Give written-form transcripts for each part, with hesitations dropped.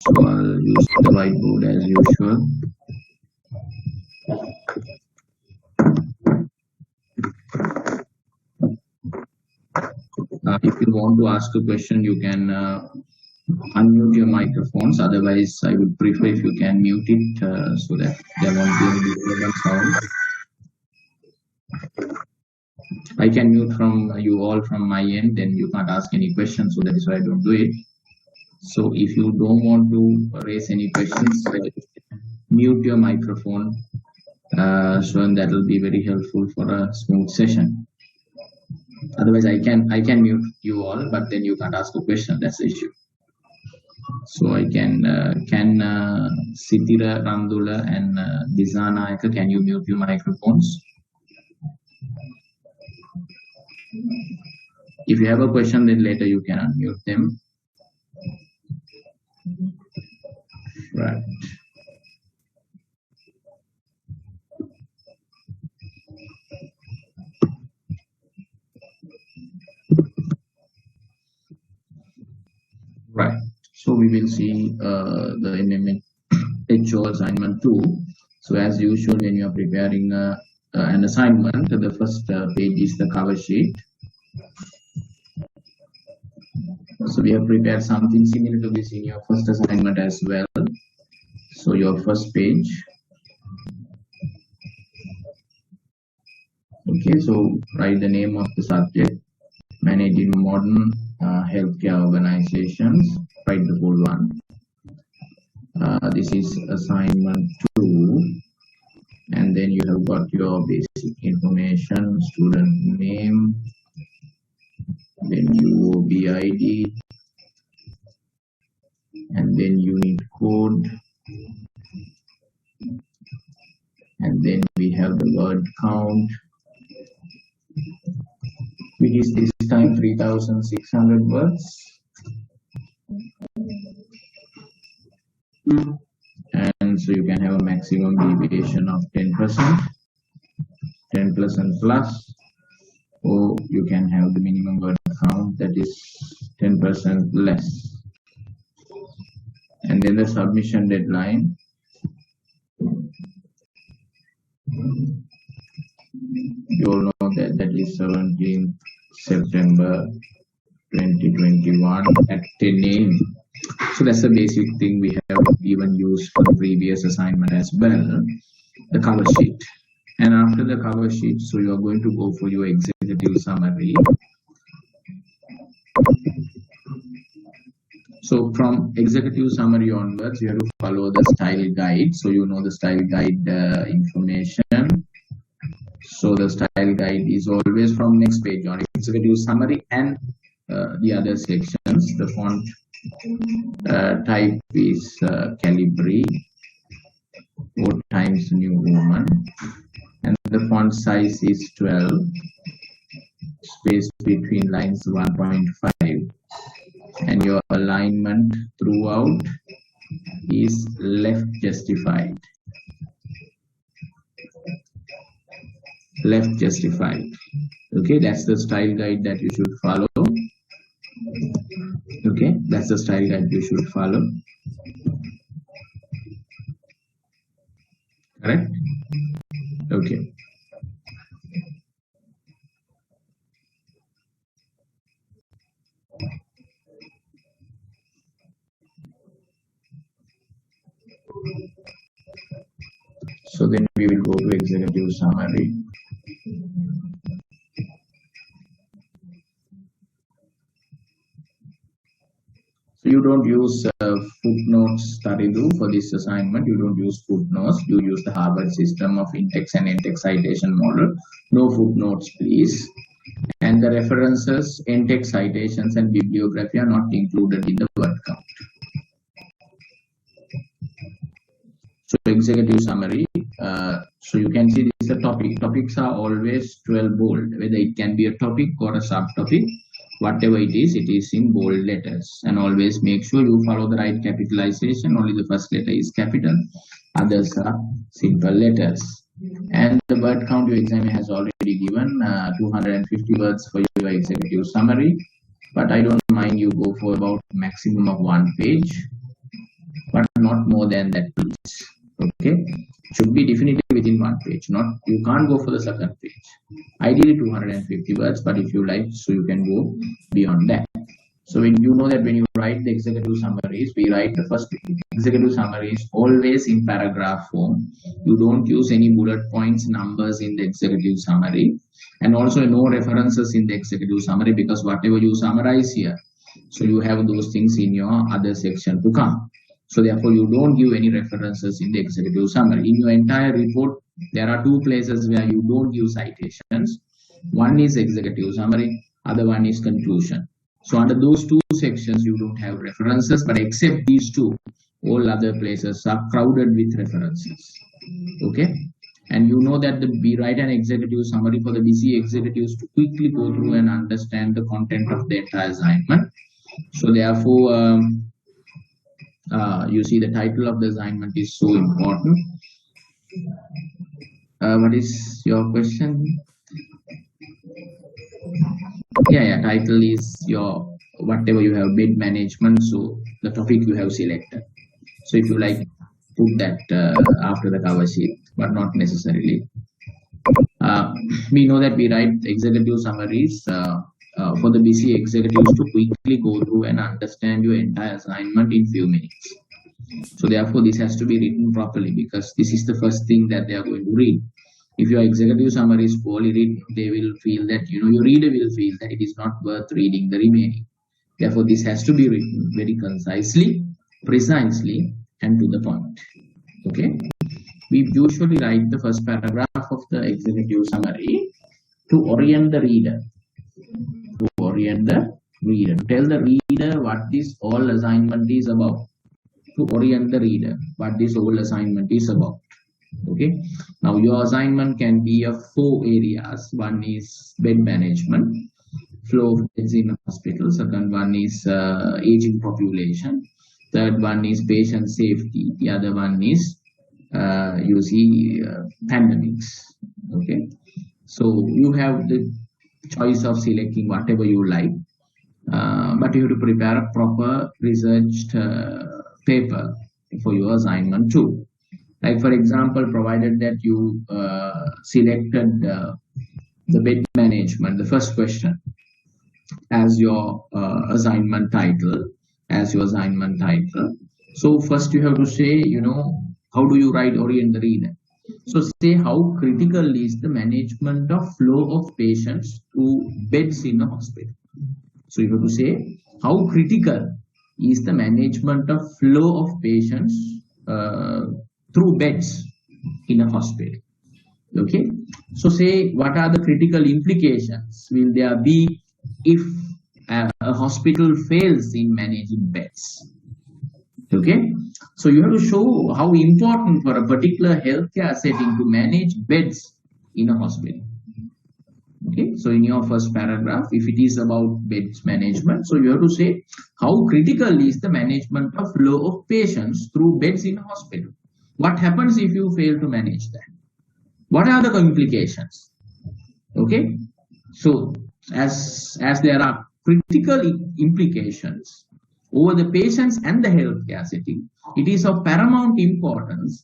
So I'll use the whiteboard as usual. If you want to ask a question, you can unmute your microphones. Otherwise, I would prefer if you can mute it so that there won't be any disturbance sound. I can mute from you all from my end, then you can't ask any questions, so that is why I don't do it. So if you don't want to raise any questions, mute your microphone, so that will be very helpful for a smooth session. Otherwise, I can mute you all, but then you can't ask a question. That's the issue. So I can Sitira Randula and Dizanayaka, can you mute your microphones? If you have a question, then later you can unmute them. Right. Right. So we will see the MMA HO assignment 2. So as usual, when you are preparing an assignment, the first page is the cover sheet. So we have prepared something similar to this in your first assignment as well. So your first page. Okay, so write the name of the subject, managing modern healthcare organizations. Write the full one. This is assignment 2, and then you have got your basic information, student name, then UOB ID, and then unit code, and then we have the word count, which is this time 3,600 words. And so you can have a maximum deviation of 10%, 10% plus, or you can have the minimum word count that is 10% less. And then the submission deadline. You all know that is 17th September 2021 at 10 a.m. So that's the basic thing we have even used for the previous assignment as well, the cover sheet. And after the cover sheet, so you are going to go for your executive summary. So from executive summary onwards, you have to follow the style guide. So you know the style guide information. So the style guide is always from next page on executive summary and the other sections. The font type is Calibri, 4 times New Roman, and the font size is 12. Space between lines 1.5, and your alignment throughout is left justified. Left justified. Okay, that's the style guide that you should follow. Okay, that's the style guide you should follow. Correct? Okay. So then we will go to executive summary. So you don't use footnotes, Taridu, for this assignment. You don't use footnotes. You use the Harvard system of in-text and in-text citation model. No footnotes, please. And the references, in-text citations, and bibliography are not included in the word count. So executive summary. So you can see this is a topic. Topics are always 12 bold, whether it can be a topic or a subtopic. Whatever it is in bold letters. And always make sure you follow the right capitalization. Only the first letter is capital. Others are simple letters. And the word count your examiner has already given 250 words for your executive summary. But I don't mind you go for about maximum of 1 page. but not more than that, please. Okay, should be definitely within one page. Not, you can't go for the second page. Ideally 250 words, but if you like, so you can go beyond that. So when you know that when you write the executive summaries, we write the first executive summaries always in paragraph form. You don't use any bullet points, numbers in the executive summary, and also no references in the executive summary, because whatever you summarize here, so you have those things in your other section to come. So therefore, you don't give any references in the executive summary. In your entire report, there are two places where you don't give citations. One is executive summary, other one is conclusion. So under those two sections, you don't have references, but except these two, all other places are crowded with references. Okay. And you know that we write an executive summary for the busy executives to quickly go through and understand the content of the entire assignment. So therefore, you see the title of the assignment is so important. What is your question? Yeah, title is your whatever you have, bed management, so the topic you have selected. So if you like, put that after the cover sheet, but not necessarily. We know that we write executive summaries for the busy executives to quickly go through and understand your entire assignment in few minutes. So therefore, this has to be written properly, because this is the first thing that they are going to read. If your executive summary is poorly written, they will feel that, your reader will feel that it is not worth reading the remaining. Therefore, this has to be written very concisely, precisely, and to the point. Okay. We usually write the first paragraph of the executive summary to orient the reader. Tell the reader what this whole assignment is about. To orient the reader what this whole assignment is about. Okay. Now your assignment can be of 4 areas. One is bed management, flow of beds in a hospital. Second one is aging population. Third one is patient safety. The other one is pandemics. Okay. So you have the choice of selecting whatever you like, but you have to prepare a proper researched paper for your assignment too. Like for example, provided that you selected the bed management, the first question, as your assignment title, So first you have to say, how do you write orient the reader? So say, how critical is the management of flow of patients to beds in a hospital? So you have to say, how critical is the management of flow of patients through beds in a hospital? Okay. So say, what are the critical implications will there be if a hospital fails in managing beds? Okay. So you have to show how important for a particular healthcare setting to manage beds in a hospital. Okay. So in your first paragraph, if it is about beds management, so you have to say how critical is the management of flow of patients through beds in a hospital. What happens if you fail to manage that? What are the implications? Okay. So as there are critical implications over the patients and the healthcare setting, it is of paramount importance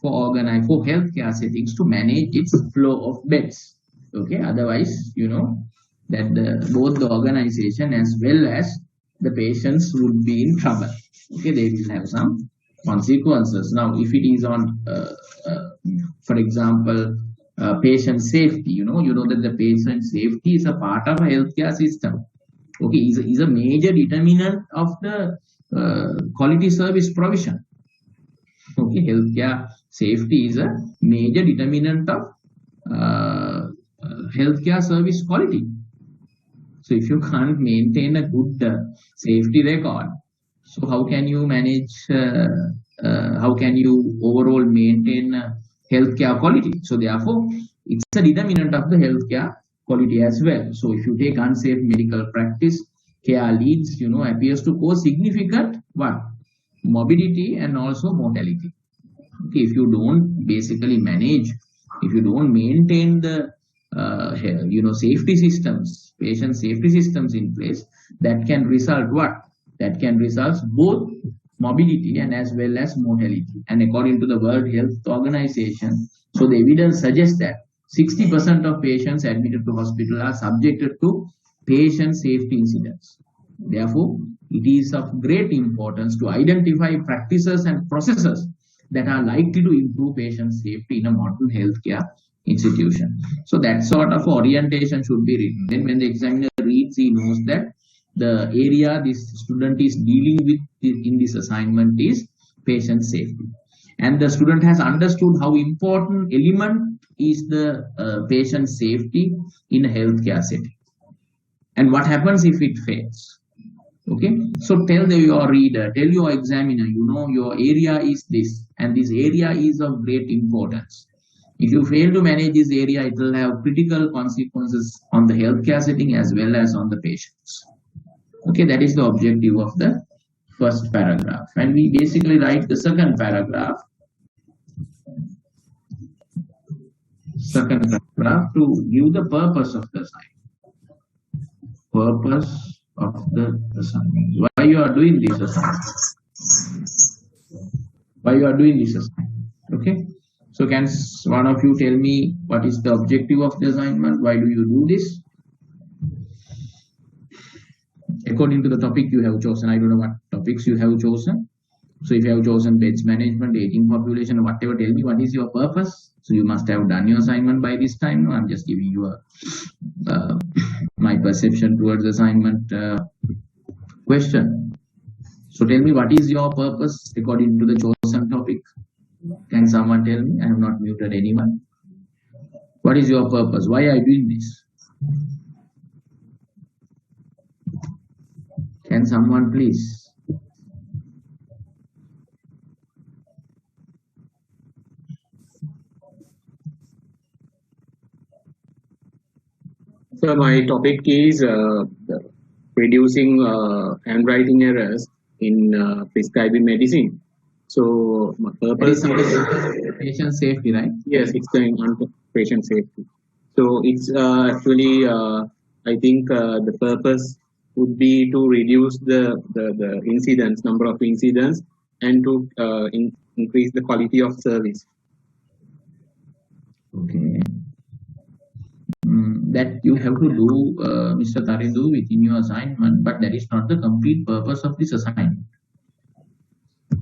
for healthcare settings to manage its flow of beds. Okay, otherwise, that both the organization as well as the patients would be in trouble. Okay, they will have some consequences. Now, if it is on, for example, patient safety, you know that the patient safety is a part of a healthcare system. Okay, is a major determinant of the quality service provision. Okay, healthcare safety is a major determinant of healthcare service quality. So if you can't maintain a good safety record, so how can you manage, how can you overall maintain healthcare quality? So therefore, it's a determinant of the healthcare quality as well. So if you take unsafe medical practice, care leads, appears to cause significant morbidity and also mortality. Okay, if you don't basically manage, if you don't maintain the safety systems, patient safety systems in place, that can result That can result both mobility and as well as mortality. And according to the World Health Organization, so the evidence suggests that 60% of patients admitted to hospital are subjected to patient safety incidents. Therefore, it is of great importance to identify practices and processes that are likely to improve patient safety in a modern healthcare institution. So that sort of orientation should be written. Then when the examiner reads, he knows that the area this student is dealing with in this assignment is patient safety. And the student has understood how important element is the patient safety in a healthcare setting. And what happens if it fails? Okay, so tell your reader, tell your examiner, you know, your area is this, and this area is of great importance. If you fail to manage this area, it will have critical consequences on the healthcare setting as well as on the patients. Okay, that is the objective of the first paragraph. And we basically write the second paragraph. Second paragraph to give the purpose of the assignment. Purpose of the assignment. Why you are doing this assignment? Why you are doing this assignment? Okay. So can one of you tell me what is the objective of the assignment? Why do you do this? According to the topic you have chosen. I don't know what topics you have chosen. So if you have chosen beds management, aging population, or whatever, tell me what is your purpose. So you must have done your assignment by this time. No, I'm just giving you a my perception towards assignment question. So tell me what is your purpose according to the chosen topic. Can someone tell me? I have not muted anyone. What is your purpose? Why are you doing this? Can someone please? So my topic is reducing handwriting errors in prescribing medicine. So my purpose is patient safety, right? Yes, it's going on patient safety. So it's actually I think the purpose would be to reduce the incidents, number of incidents, and to increase the quality of service. Okay. That you have to do, Mr. Tarindu, within your assignment, but that is not the complete purpose of this assignment.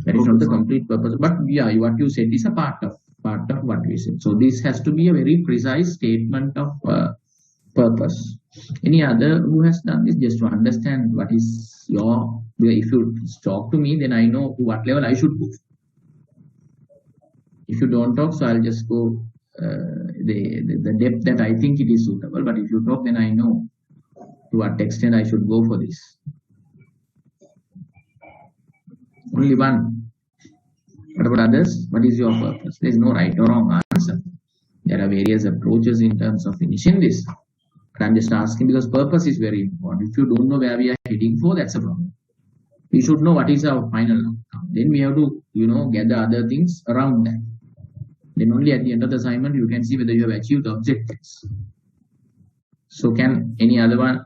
That is not the complete purpose. But yeah, what you said is a part of what we said. So this has to be a very precise statement of purpose. Any other who has done this, just to understand what is your, if you talk to me, then I know to what level I should go. If you don't talk, so I'll just go the depth that I think it is suitable. But if you talk, then I know to what extent I should go for this. Only one. What about others? What is your purpose? There is no right or wrong answer. There are various approaches in terms of finishing this. But I'm just asking because purpose is very important. If you don't know where we are heading for, that's a problem. We should know what is our final outcome. Then we have to, gather other things around that. Then only at the end of the assignment, you can see whether you have achieved the objectives. So can any other one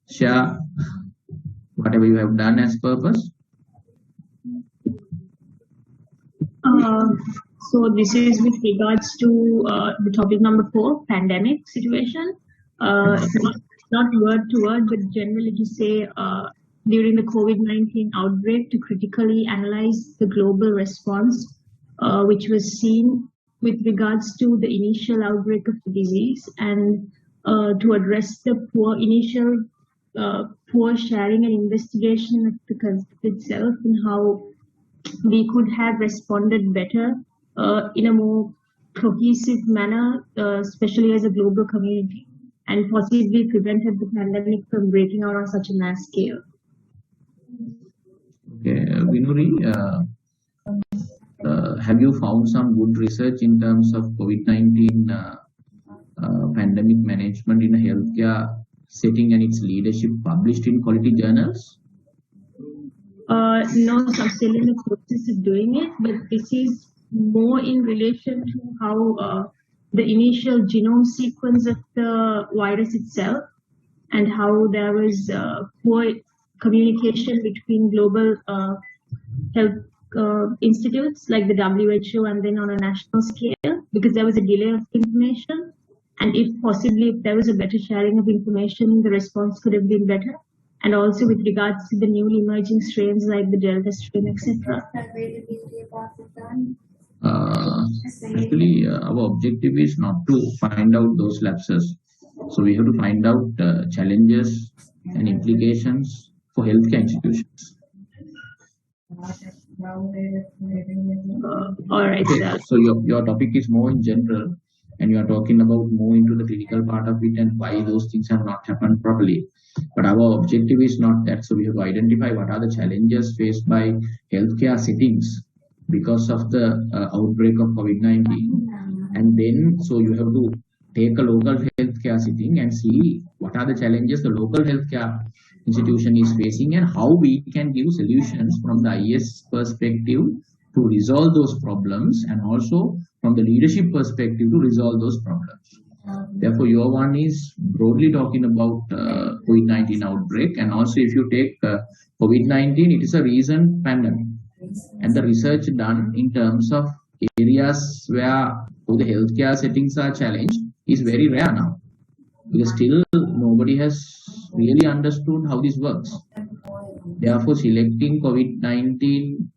share whatever you have done as purpose? So this is with regards to the topic number 4, pandemic situation. Not word to word, but generally to say during the COVID-19 outbreak to critically analyze the global response which was seen with regards to the initial outbreak of the disease and to address the poor sharing and investigation of the concept itself and how we could have responded better in a more cohesive manner, especially as a global community, and possibly prevented the pandemic from breaking out on such a mass scale. Okay, Vinuri, have you found some good research in terms of COVID-19 pandemic management in a healthcare setting and its leadership published in quality journals? No, so I'm still in the process of doing it, but this is more in relation to how the initial genome sequence of the virus itself and how there was poor communication between global health institutes like the WHO and then on a national scale, because there was a delay of information, and if possibly if there was a better sharing of information, the response could have been better. And also with regards to the newly emerging strains like the Delta strain, etc. Actually, our objective is not to find out those lapses. So we have to find out challenges and implications for healthcare institutions. All right, Okay, sir. so your topic is more in general, and you are talking about more into the clinical part of it and why those things have not happened properly. But our objective is not that. So we have to identify what are the challenges faced by healthcare settings because of the outbreak of COVID-19. And then, so you have to take a local healthcare setting and see what are the challenges the local healthcare institution is facing and how we can give solutions from the IS perspective to resolve those problems, and also from the leadership perspective to resolve those problems. Therefore, your one is broadly talking about COVID-19 outbreak, and also if you take COVID-19, it is a recent pandemic, and the research done in terms of areas where the healthcare settings are challenged is very rare now, because still nobody has really understood how this works. Therefore, selecting COVID-19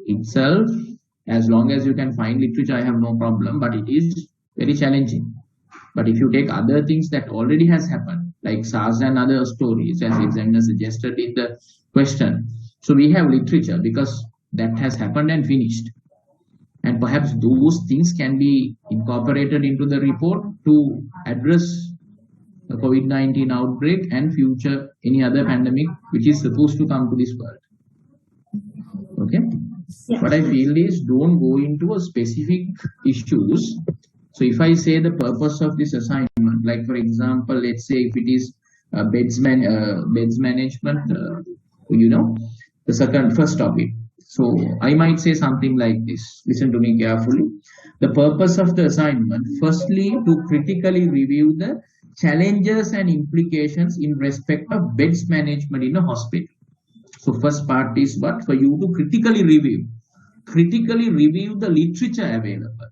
itself, as long as you can find literature, I have no problem, but it is very challenging. But if you take other things that already has happened, like SARS and other stories, as examiner suggested in the question, so we have literature because that has happened and finished. And perhaps those things can be incorporated into the report to address the COVID-19 outbreak and future any other pandemic which is supposed to come to this world. Okay? Yeah. What I feel is don't go into a specific issues. So if I say the purpose of this assignment, like for example, let's say if it is beds management, the first topic. So I might say something like this. Listen to me carefully. The purpose of the assignment, firstly, to critically review the challenges and implications in respect of beds management in a hospital. So first part is what? For you to critically review the literature available,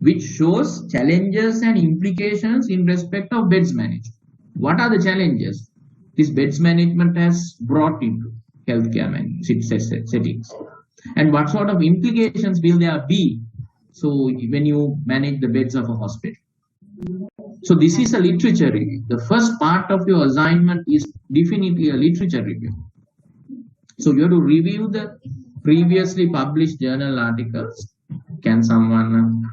which shows challenges and implications in respect of beds management. What are the challenges this beds management has brought into healthcare settings? And what sort of implications will there be? So when you manage the beds of a hospital. So this is a literature review. The first part of your assignment is definitely a literature review. So you have to review the previously published journal articles. Can someone,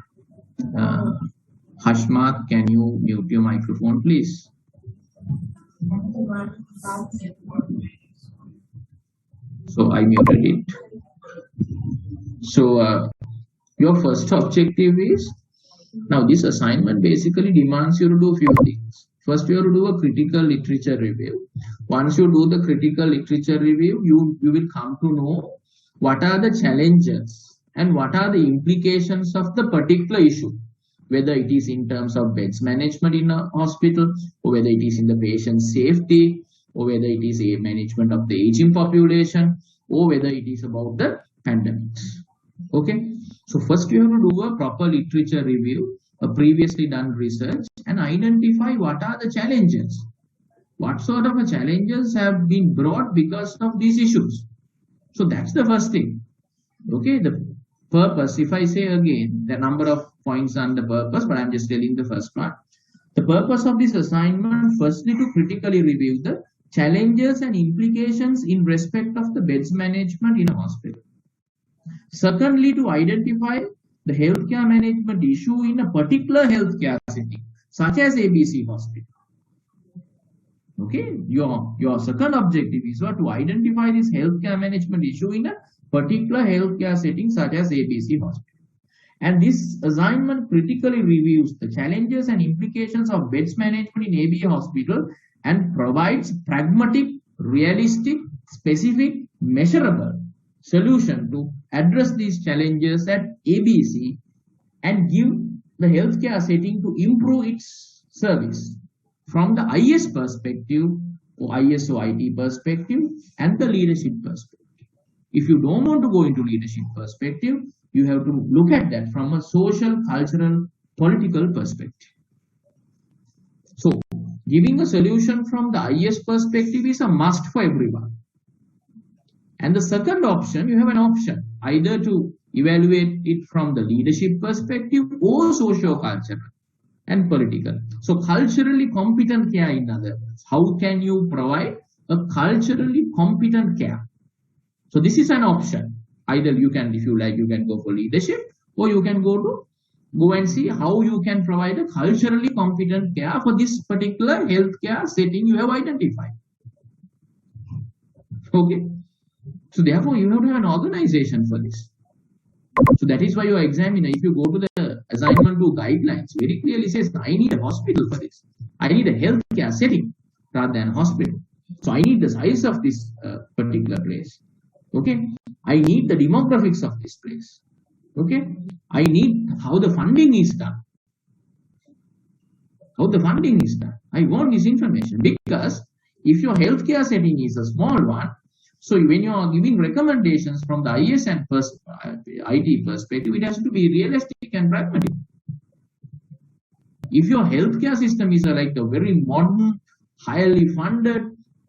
Hashmat, can you mute your microphone, please? So I muted it. So your first objective is, now this assignment basically demands you to do a few things. First, you have to do a critical literature review. Once you do the critical literature review, you will come to know what are the challenges and what are the implications of the particular issue, whether it is in terms of beds management in a hospital, or whether it is in the patient safety, or whether it is a management of the aging population, or whether it is about the pandemics. Okay, so first you have to do a proper literature review, a previously done research, and identify what are the challenges. What sort of challenges have been brought because of these issues? So that's the first thing. Okay, the purpose, if I say again, the number of points on the purpose, but I'm just telling the first part. The purpose of this assignment, firstly, to critically review the challenges and implications in respect of the beds management in a hospital. Secondly, to identify the healthcare management issue in a particular healthcare setting, such as ABC hospital. Okay, your second objective is what? To identify this healthcare management issue in a particular healthcare setting, such as ABC hospital. And this assignment critically reviews the challenges and implications of beds management in AB hospital and provides pragmatic, realistic, specific, measurable solution to address these challenges at ABC and give the healthcare setting to improve its service from the IS perspective, or ISO IT perspective, and the leadership perspective. if you don't want to go into leadership perspective, you have to look at that from a social, cultural, political perspective. So giving a solution from the IS perspective is a must for everyone. And the second option, you have an option either to evaluate it from the leadership perspective or socio-cultural and political. So culturally competent care, in other words, how can you provide a culturally competent care? So this is an option. Either you can, if you like, you can go for leadership, or you can go and see how you can provide a culturally competent care for this particular healthcare setting you have identified. Okay. So therefore, you have to have an organization for this. So that is why your examiner, if you go to the assignment 2 guidelines, very clearly says, I need a hospital for this. I need a healthcare setting rather than a hospital. So I need the size of this particular place. Okay. I need the demographics of this place. Okay. I need how the funding is done. How the funding is done. I want this information, because if your healthcare setting is a small one, so when you are giving recommendations from the IS and IT perspective, it has to be realistic and pragmatic. If your healthcare system is like a very modern, highly funded,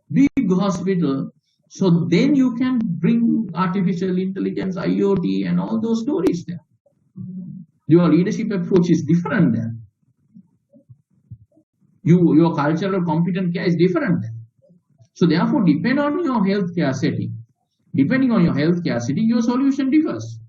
big hospital, so then you can bring artificial intelligence, IoT, and all those stories there. Your leadership approach is different there. Your cultural competent care is different there. So therefore, depending on your healthcare setting, your solution differs.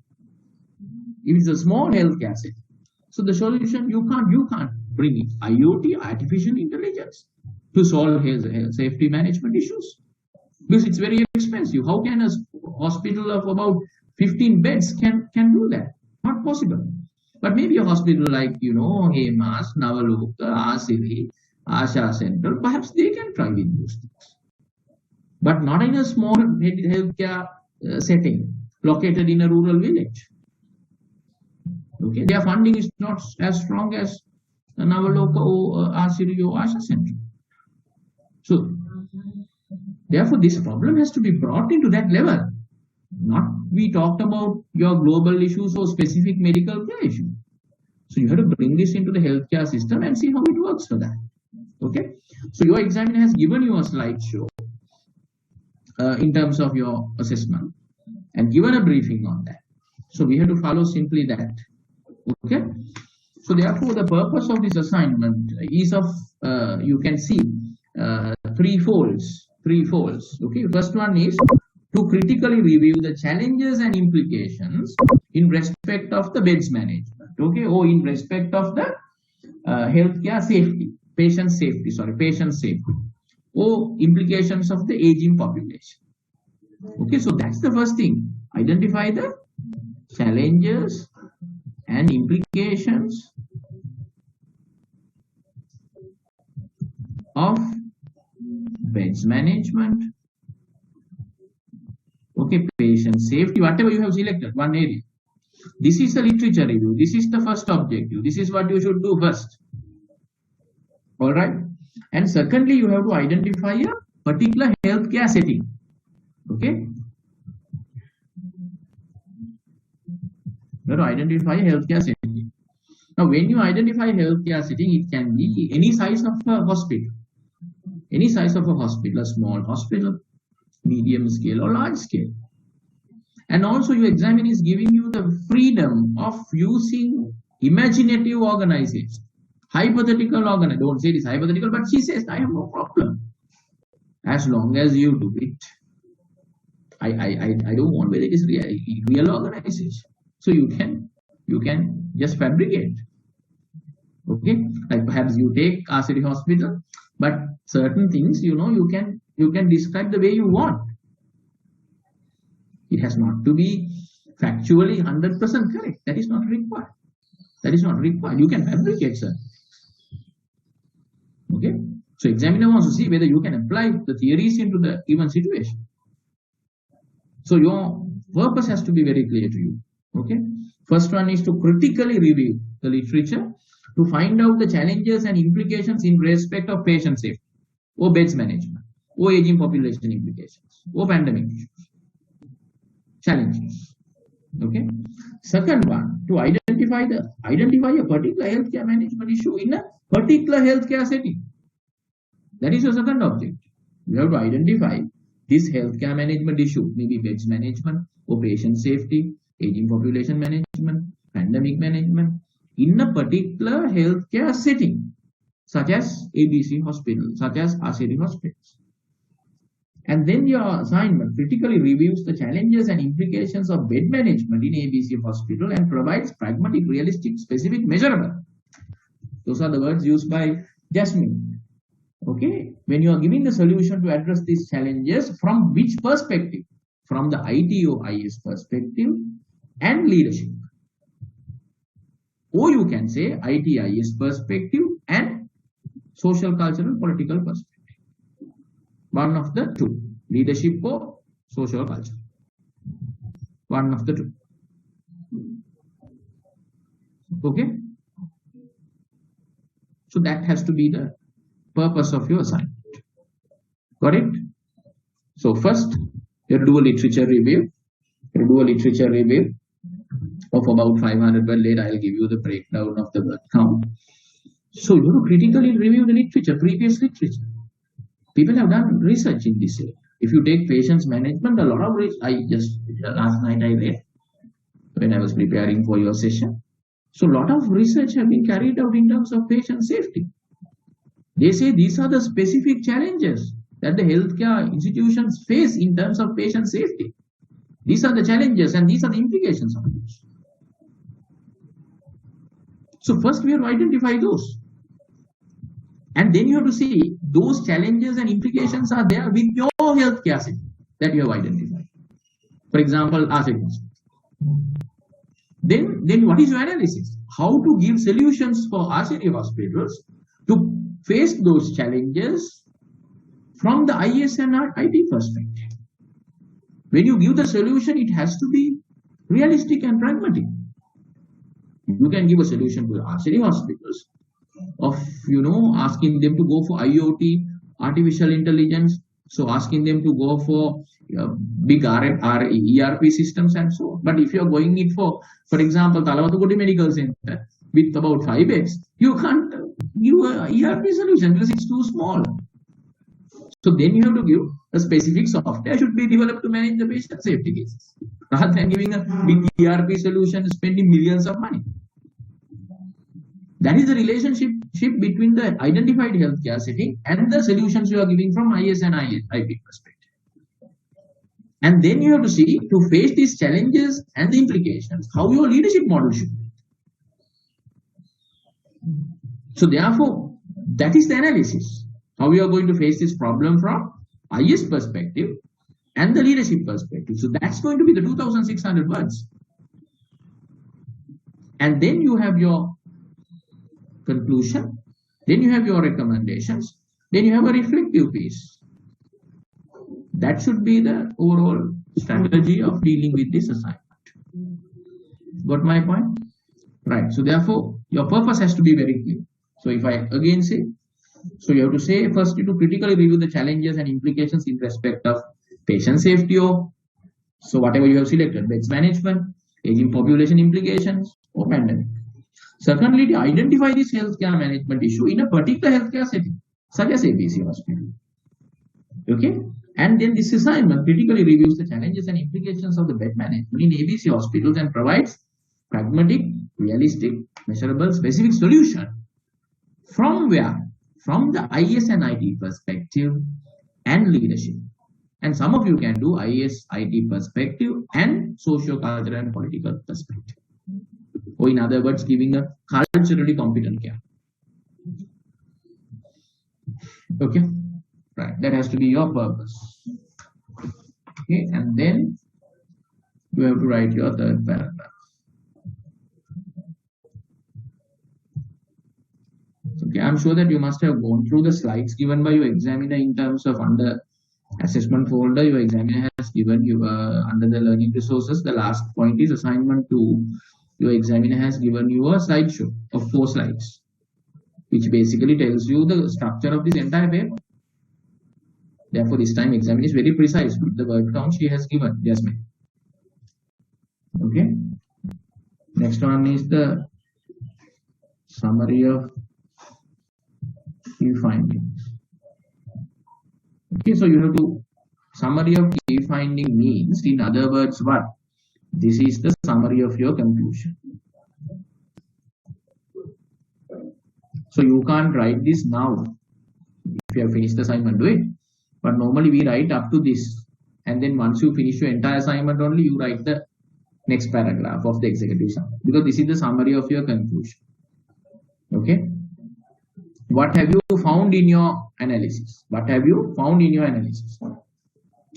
If it's a small healthcare setting, so the solution you can't bring it. IoT, artificial intelligence, to solve health safety management issues, because it's very expensive. How can a hospital of about 15 beds can do that? Not possible. But maybe a hospital like HEMAS, Navaloka, RCV, Asha Central, perhaps they can try with those things. But not in a small healthcare setting located in a rural village. Okay, their funding is not as strong as Navaloka or RCV or Asha Central. So therefore, this problem has to be brought into that level. Not we talked about your global issues or specific medical care issue. So you have to bring this into the healthcare system and see how it works for that. Okay. So your examiner has given you a slideshow in terms of your assessment and given a briefing on that. So we have to follow simply that. Okay. So therefore, the purpose of this assignment is of you can see three folds. Okay. First one is to critically review the challenges and implications in respect of the beds management. Okay, or in respect of the healthcare safety, patient safety, or implications of the aging population. Okay, so that's the first thing. Identify the challenges and implications of beds management. Okay, patient safety, whatever you have selected, one area. This is the literature review. This is the first objective. This is what you should do first. All right. And secondly, you have to identify a particular healthcare setting. Okay. You have to identify a healthcare setting. Now, when you identify a healthcare setting, it can be any size of a hospital. Any size of a hospital, a small hospital, medium scale or large scale. And also your examiner is giving you the freedom of using imaginative organization, hypothetical organization. Don't say this hypothetical, but she says, I have no problem. As long as you do it. I don't want whether it is real organization. So you can just fabricate. Okay, like perhaps you take RCD hospital, but certain things, you can describe the way you want. It has not to be factually 100% correct. That is not required. That is not required. You can fabricate, sir. Okay. So examiner wants to see whether you can apply the theories into the given situation. So your purpose has to be very clear to you. Okay. First one is to critically review the literature to find out the challenges and implications in respect of patient safety, or beds management, or aging population implications, or pandemic issues. challenges. Okay. Second one, to identify a particular healthcare management issue in a particular healthcare setting. That is your second objective. You have to identify this healthcare management issue, maybe beds management or patient safety, aging population management, pandemic management, in a particular healthcare setting, such as ABC hospital, such as RCD hospitals. And then your assignment critically reviews the challenges and implications of bed management in ABC hospital and provides pragmatic, realistic, specific, measurable. Those are the words used by Jasmine. Okay, when you are giving the solution to address these challenges, from which perspective? From the ITO-IS perspective and leadership. Or you can say IT-IS perspective and social, cultural, political perspective. One of the two, leadership or social culture. One of the two. Okay. So that has to be the purpose of your assignment. Got it? So first, you do a literature review. You do a literature review of about 500 words. Later, I'll give you the breakdown of the word count. So you have to critically review the literature, previous literature. People have done research in this area. If you take patients management, a lot of research, last night I read when I was preparing for your session. So a lot of research have been carried out in terms of patient safety. They say these are the specific challenges that the healthcare institutions face in terms of patient safety. These are the challenges and these are the implications of this. So first we have to identify those. And then you have to see those challenges and implications are there with your healthcare setting that you have identified. For example, RCD. Then what is your analysis? How to give solutions for RCD hospitals to face those challenges from the IS and IT perspective. When you give the solution, it has to be realistic and pragmatic. You can give a solution to the RCD hospitals of, asking them to go for IoT, artificial intelligence, so asking them to go for big ERP systems and so on. But if you are going it for example, Talawatugudi Medical Center with about 5 beds, you can't give an ERP solution because it's too small. So then you have to give a specific software should be developed to manage the patient safety cases, rather than giving a big ERP solution spending millions of money. That is the relationship between the identified healthcare setting and the solutions you are giving from IS and IP perspective. And then you have to see, to face these challenges and the implications, how your leadership model should be. So therefore, that is the analysis. How we are going to face this problem from IS perspective and the leadership perspective. So that's going to be the 2,600 words. And then you have your conclusion, then you have your recommendations, then you have a reflective piece. That should be the overall strategy of dealing with this assignment. Got my point? Right. So therefore, your purpose has to be very clear. So if I again say, so you have to say first you have to critically review the challenges and implications in respect of patient safety, or so whatever you have selected, beds management, aging population implications, or pandemic. Secondly, to identify this healthcare management issue in a particular healthcare setting, such as ABC hospital. Okay? And then this assignment critically reviews the challenges and implications of the bed management in ABC hospitals and provides pragmatic, realistic, measurable, specific solution. From where? From the IS and IT perspective and leadership. And some of you can do IS, IT perspective and socio-cultural and political perspective. Or in other words, giving a culturally competent care. Okay? Right. That has to be your purpose. Okay. And then you have to write your third paragraph. Okay, I'm sure that you must have gone through the slides given by your examiner in terms of under assessment folder. Your examiner has given you under the learning resources. The last point is assignment 2. Your examiner has given you a slideshow of 4 slides, which basically tells you the structure of this entire paper. Therefore, this time examiner is very precise with the word count she has given, Jasmine. Okay. Next one is the summary of key findings. Okay, so you have to summary of key finding means, in other words, what? This is the summary of your conclusion. So you can't write this now. If you have finished the assignment, do it. But normally we write up to this, and then once you finish your entire assignment, only you write the next paragraph of the executive summary, because this is the summary of your conclusion. Okay. What have you found in your analysis? What have you found in your analysis?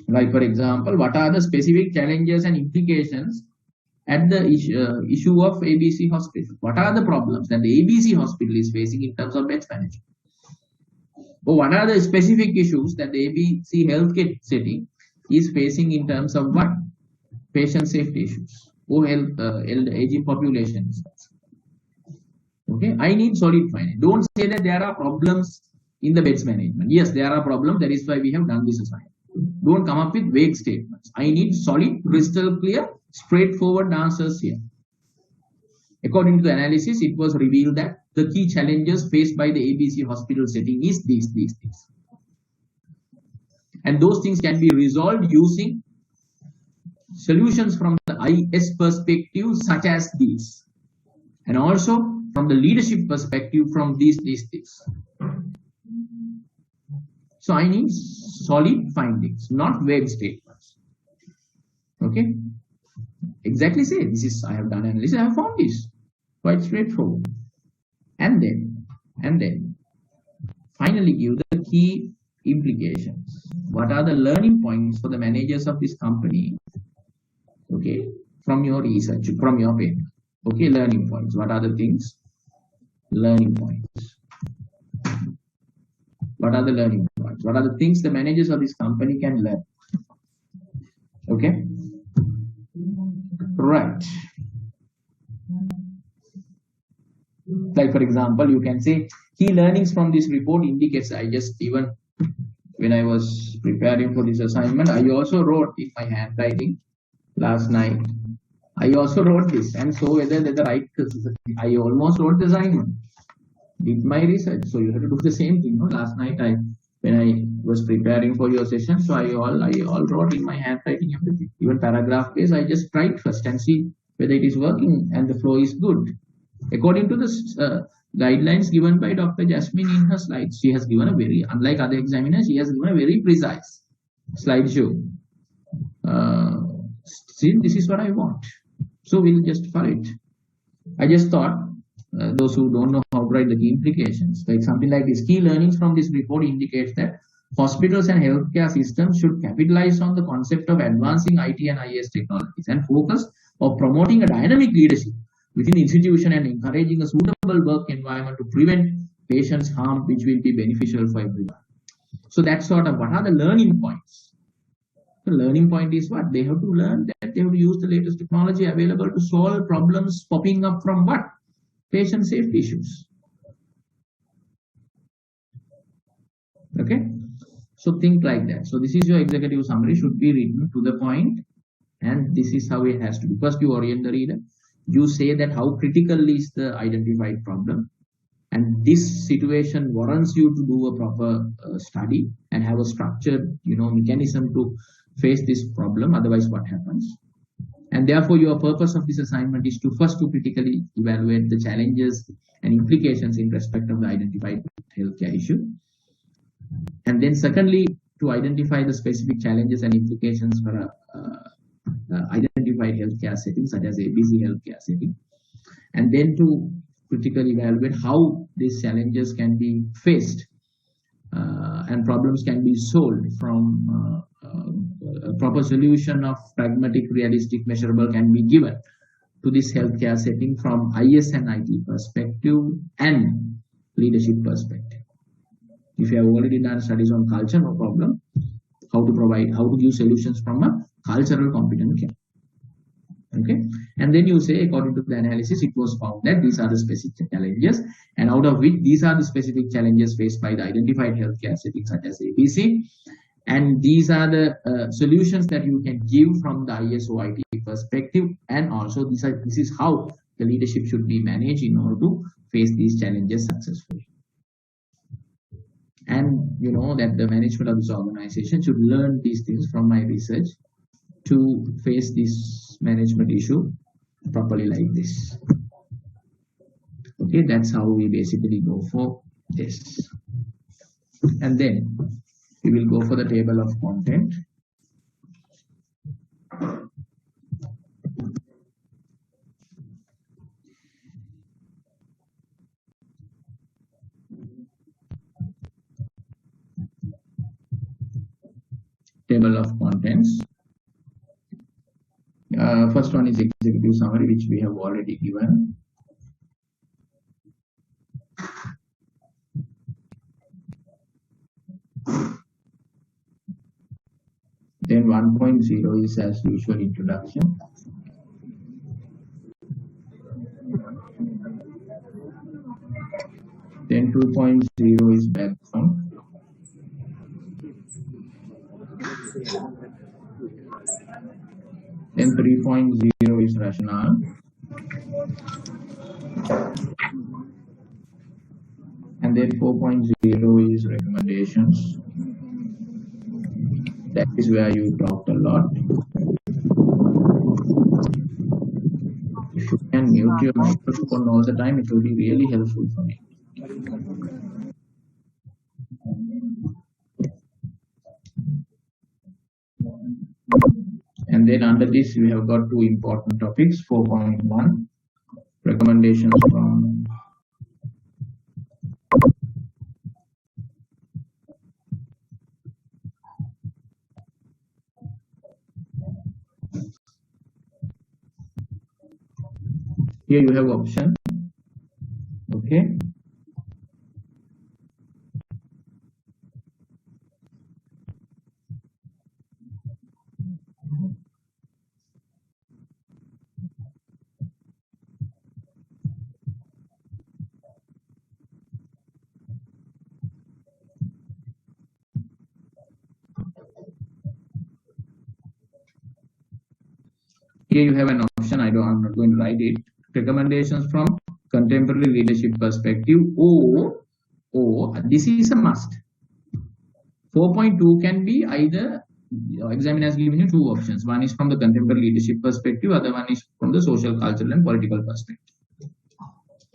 Like, for example, what are the specific challenges and implications at the issue of ABC hospital? What are the problems that the ABC hospital is facing in terms of beds management? Or what are the specific issues that the ABC healthcare setting is facing in terms of what? Patient safety issues or aging population. Okay, I need solid finding. Don't say that there are problems in the beds management. Yes, there are problems. That is why we have done this assignment. Don't come up with vague statements. I need solid, crystal clear, straightforward answers here. According to the analysis, it was revealed that the key challenges faced by the ABC hospital setting is these. And those things can be resolved using solutions from the IS perspective, such as these. And also from the leadership perspective, from these. So I need solid findings, not vague statements. Okay. Exactly say, this is, I have done analysis, I have found this. Quite straightforward. And then finally give the key implications. What are the learning points for the managers of this company? Okay, from your research, from your paper. Okay, learning points. What are the things? Learning points. What are the learning points? What are the things the managers of this company can learn? Okay, right. Like, for example, you can say key learnings from this report indicates. I just, even when I was preparing for this assignment, I also wrote in my handwriting last night. I also wrote this, and so whether the right, I almost wrote the assignment, did my research. So you have to do the same thing. No? Last night, when I was preparing for your session, so I all wrote in my handwriting everything. Even paragraph base, I just write first and see whether it is working and the flow is good. According to the guidelines given by Dr. Jasmine in her slides, she has given a very, unlike other examiners, she has given a very precise slideshow. See, this is what I want. So we'll just follow it. I just thought, those who don't know how to write the key implications, like something like this, key learnings from this report indicates that hospitals and healthcare systems should capitalize on the concept of advancing IT and IS technologies and focus on promoting a dynamic leadership within the institution and encouraging a suitable work environment to prevent patients' harm, which will be beneficial for everyone. So that's sort of what are the learning points. The learning point is what? They have to learn that they have to use the latest technology available to solve problems popping up from what? Patient safety issues. Okay. So think like that. So this is your executive summary, should be written to the point, and this is how it has to be. First, you orient the reader. You say that how critical is the identified problem, and this situation warrants you to do a proper study and have a structured, mechanism to face this problem. Otherwise, what happens? And therefore, your purpose of this assignment is to first to critically evaluate the challenges and implications in respect of the identified healthcare issue, and then secondly, to identify the specific challenges and implications for a identified healthcare setting, such as ABC healthcare setting, and then to critically evaluate how these challenges can be faced and problems can be solved from a proper solution of pragmatic, realistic, measurable can be given to this healthcare setting from IS and IT perspective and leadership perspective. If you have already done studies on culture, no problem. How to give solutions from a cultural competent care. Okay, and then you say, according to the analysis, it was found that these are the specific challenges, and out of which these are the specific challenges faced by the identified healthcare settings such as ABC, And these are the solutions that you can give from the ISO IT perspective, and also this is how the leadership should be managed in order to face these challenges successfully. And you know that the management of this organization should learn these things from my research to face this management issue properly like this. Okay, that's how we basically go for this. And then we will go for the table of content. Table of contents. First one is executive summary, which we have already given. Then 1.0 is as usual introduction. Then 2.0 is background. Then 3.0 is rationale. And then 4.0 is recommendations. That is where you talked a lot. If you can mute your microphone all the time, it will be really helpful for me. And then under this, we have got two important topics. 4.1, recommendations from here you have option. Okay. Here you have an option. I'm not going to write it. Recommendations from contemporary leadership perspective, or this is a must. 4.2 can be either, examiner has given you two options. One is from the contemporary leadership perspective, other one is from the social, cultural and political perspective.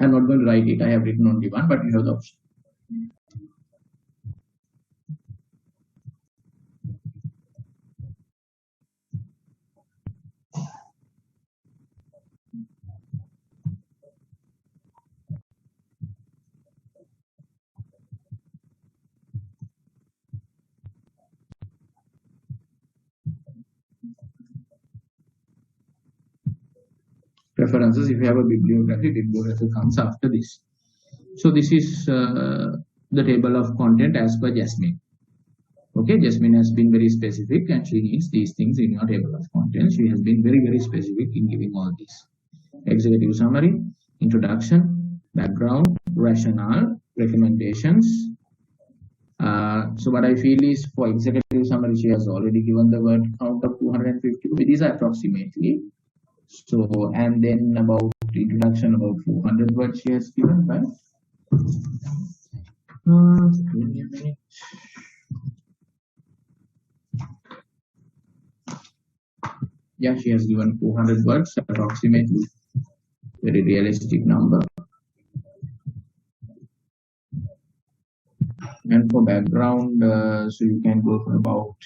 I'm not going to write it. I have written only one, but you have the option. Preferences, if you have a bibliography comes after this. So this is the table of content as per Jasmine. Okay, Jasmine has been very specific and she needs these things in your table of contents. She has been very, very specific in giving all this. Executive summary, introduction, background, rationale, recommendations. So what I feel is for executive summary, she has already given the word count of 250. These are approximately. So, and then about introduction, about 400 words she has given, right? Yeah, she has given 400 words approximately. Very realistic number. And for background, so you can go for about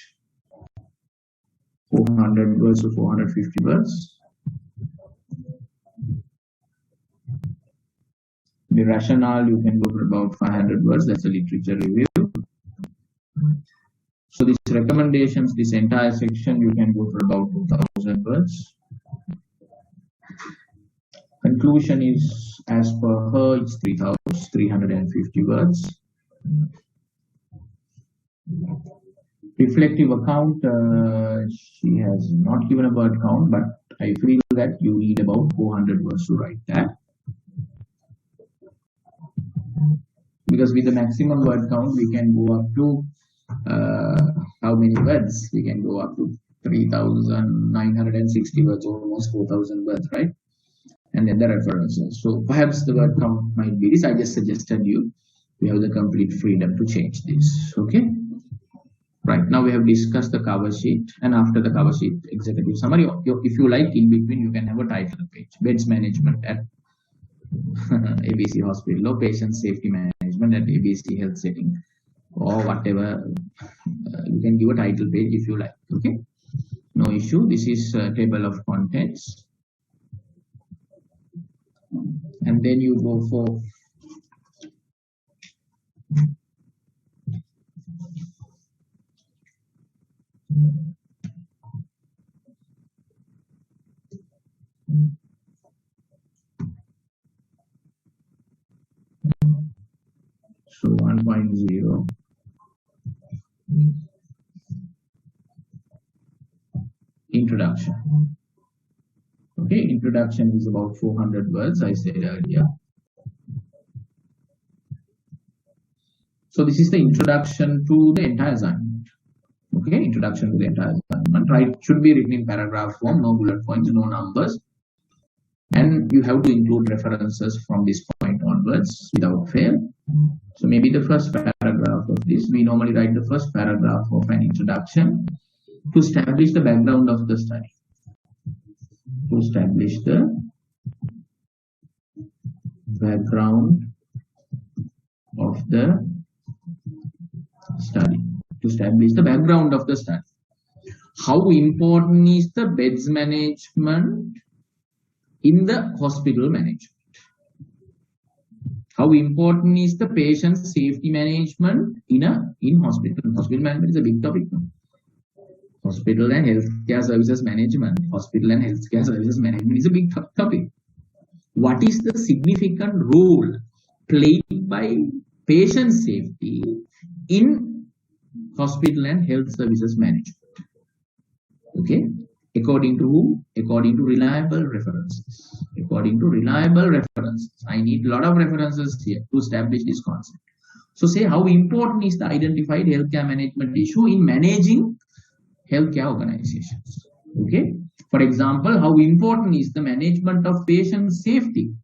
400 words or 450 words. The rationale, you can go for about 500 words. That's a literature review. So these recommendations, this entire section, you can go for about 2000 words. Conclusion is, as per her, it's 350 words. Reflective account, she has not given a word count, but I feel that you need about 400 words to write that. Because with the maximum word count, we can go up to how many words? We can go up to 3,960 words, almost 4,000 words, right? And then the references. So perhaps the word count might be this. I just suggested you. We have the complete freedom to change this. Okay. Right, now we have discussed the cover sheet, and after the cover sheet, executive summary. If you like, in between, you can have a title page: beds management at ABC Hospital, or patient safety management at ABC Health Setting, or whatever. You can give a title page if you like. Okay, no issue. This is a table of contents, and then you go for so 1.0. Introduction. Okay, introduction is about 400 words, I said earlier. So this is the introduction to the entire assignment. Okay, introduction to the entire assignment. Right, should be written in paragraph form, no bullet points, no numbers. And you have to include references from this point onwards without fail. So maybe the first paragraph of this, we normally write the first paragraph of an introduction to establish the background of the study. To establish the background of the study. To establish the background of the study. How important is the beds management in the hospital management? How important is the patient safety management in hospital? Hospital management is a big topic. Hospital and healthcare services management. Hospital and healthcare services management is a big topic. What is the significant role played by patient safety in hospital and health services management? Okay. According to whom? According to reliable references. According to reliable references. I need a lot of references here to establish this concept. So say how important is the identified healthcare management issue in managing healthcare organizations. Okay. For example, how important is the management of patient safety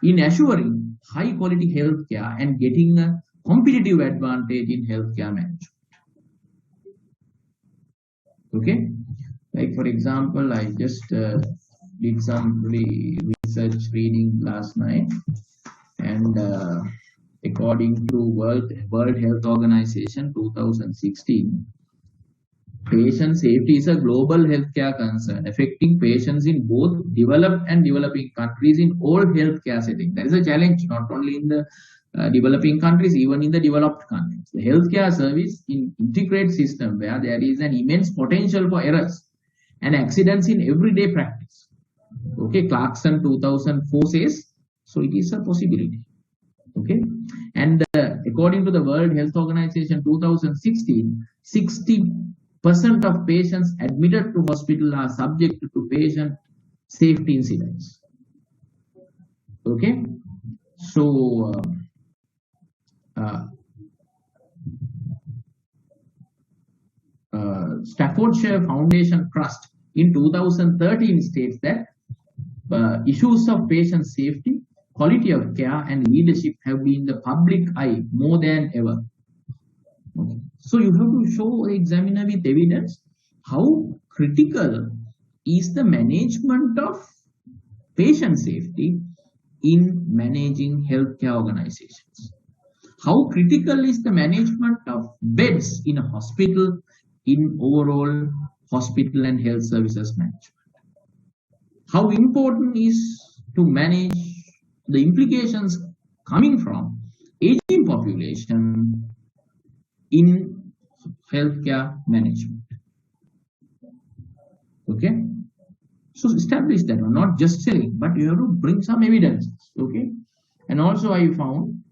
in assuring high quality healthcare and getting a competitive advantage in healthcare management. Okay. Like for example, I just did some research reading last night, and according to World Health Organization 2016, patient safety is a global healthcare concern affecting patients in both developed and developing countries in all healthcare settings. That is a challenge not only in the developing countries, even in the developed countries. The healthcare service in integrated system where there is an immense potential for errors and accidents in everyday practice. Okay, Clarkson 2004 says, so it is a possibility. Okay, and according to the World Health Organization 2016, 60% of patients admitted to hospital are subject to patient safety incidents. Okay, so Staffordshire Foundation Trust in 2013 states that issues of patient safety, quality of care, and leadership have been in the public eye more than ever. Okay. So you have to show the examiner with evidence how critical is the management of patient safety in managing healthcare organizations. How critical is the management of beds in a hospital in overall hospital and health services management. How important is to manage the implications coming from aging population in healthcare management. Okay, so establish that one, not just selling, but you have to bring some evidence. Okay, and also I found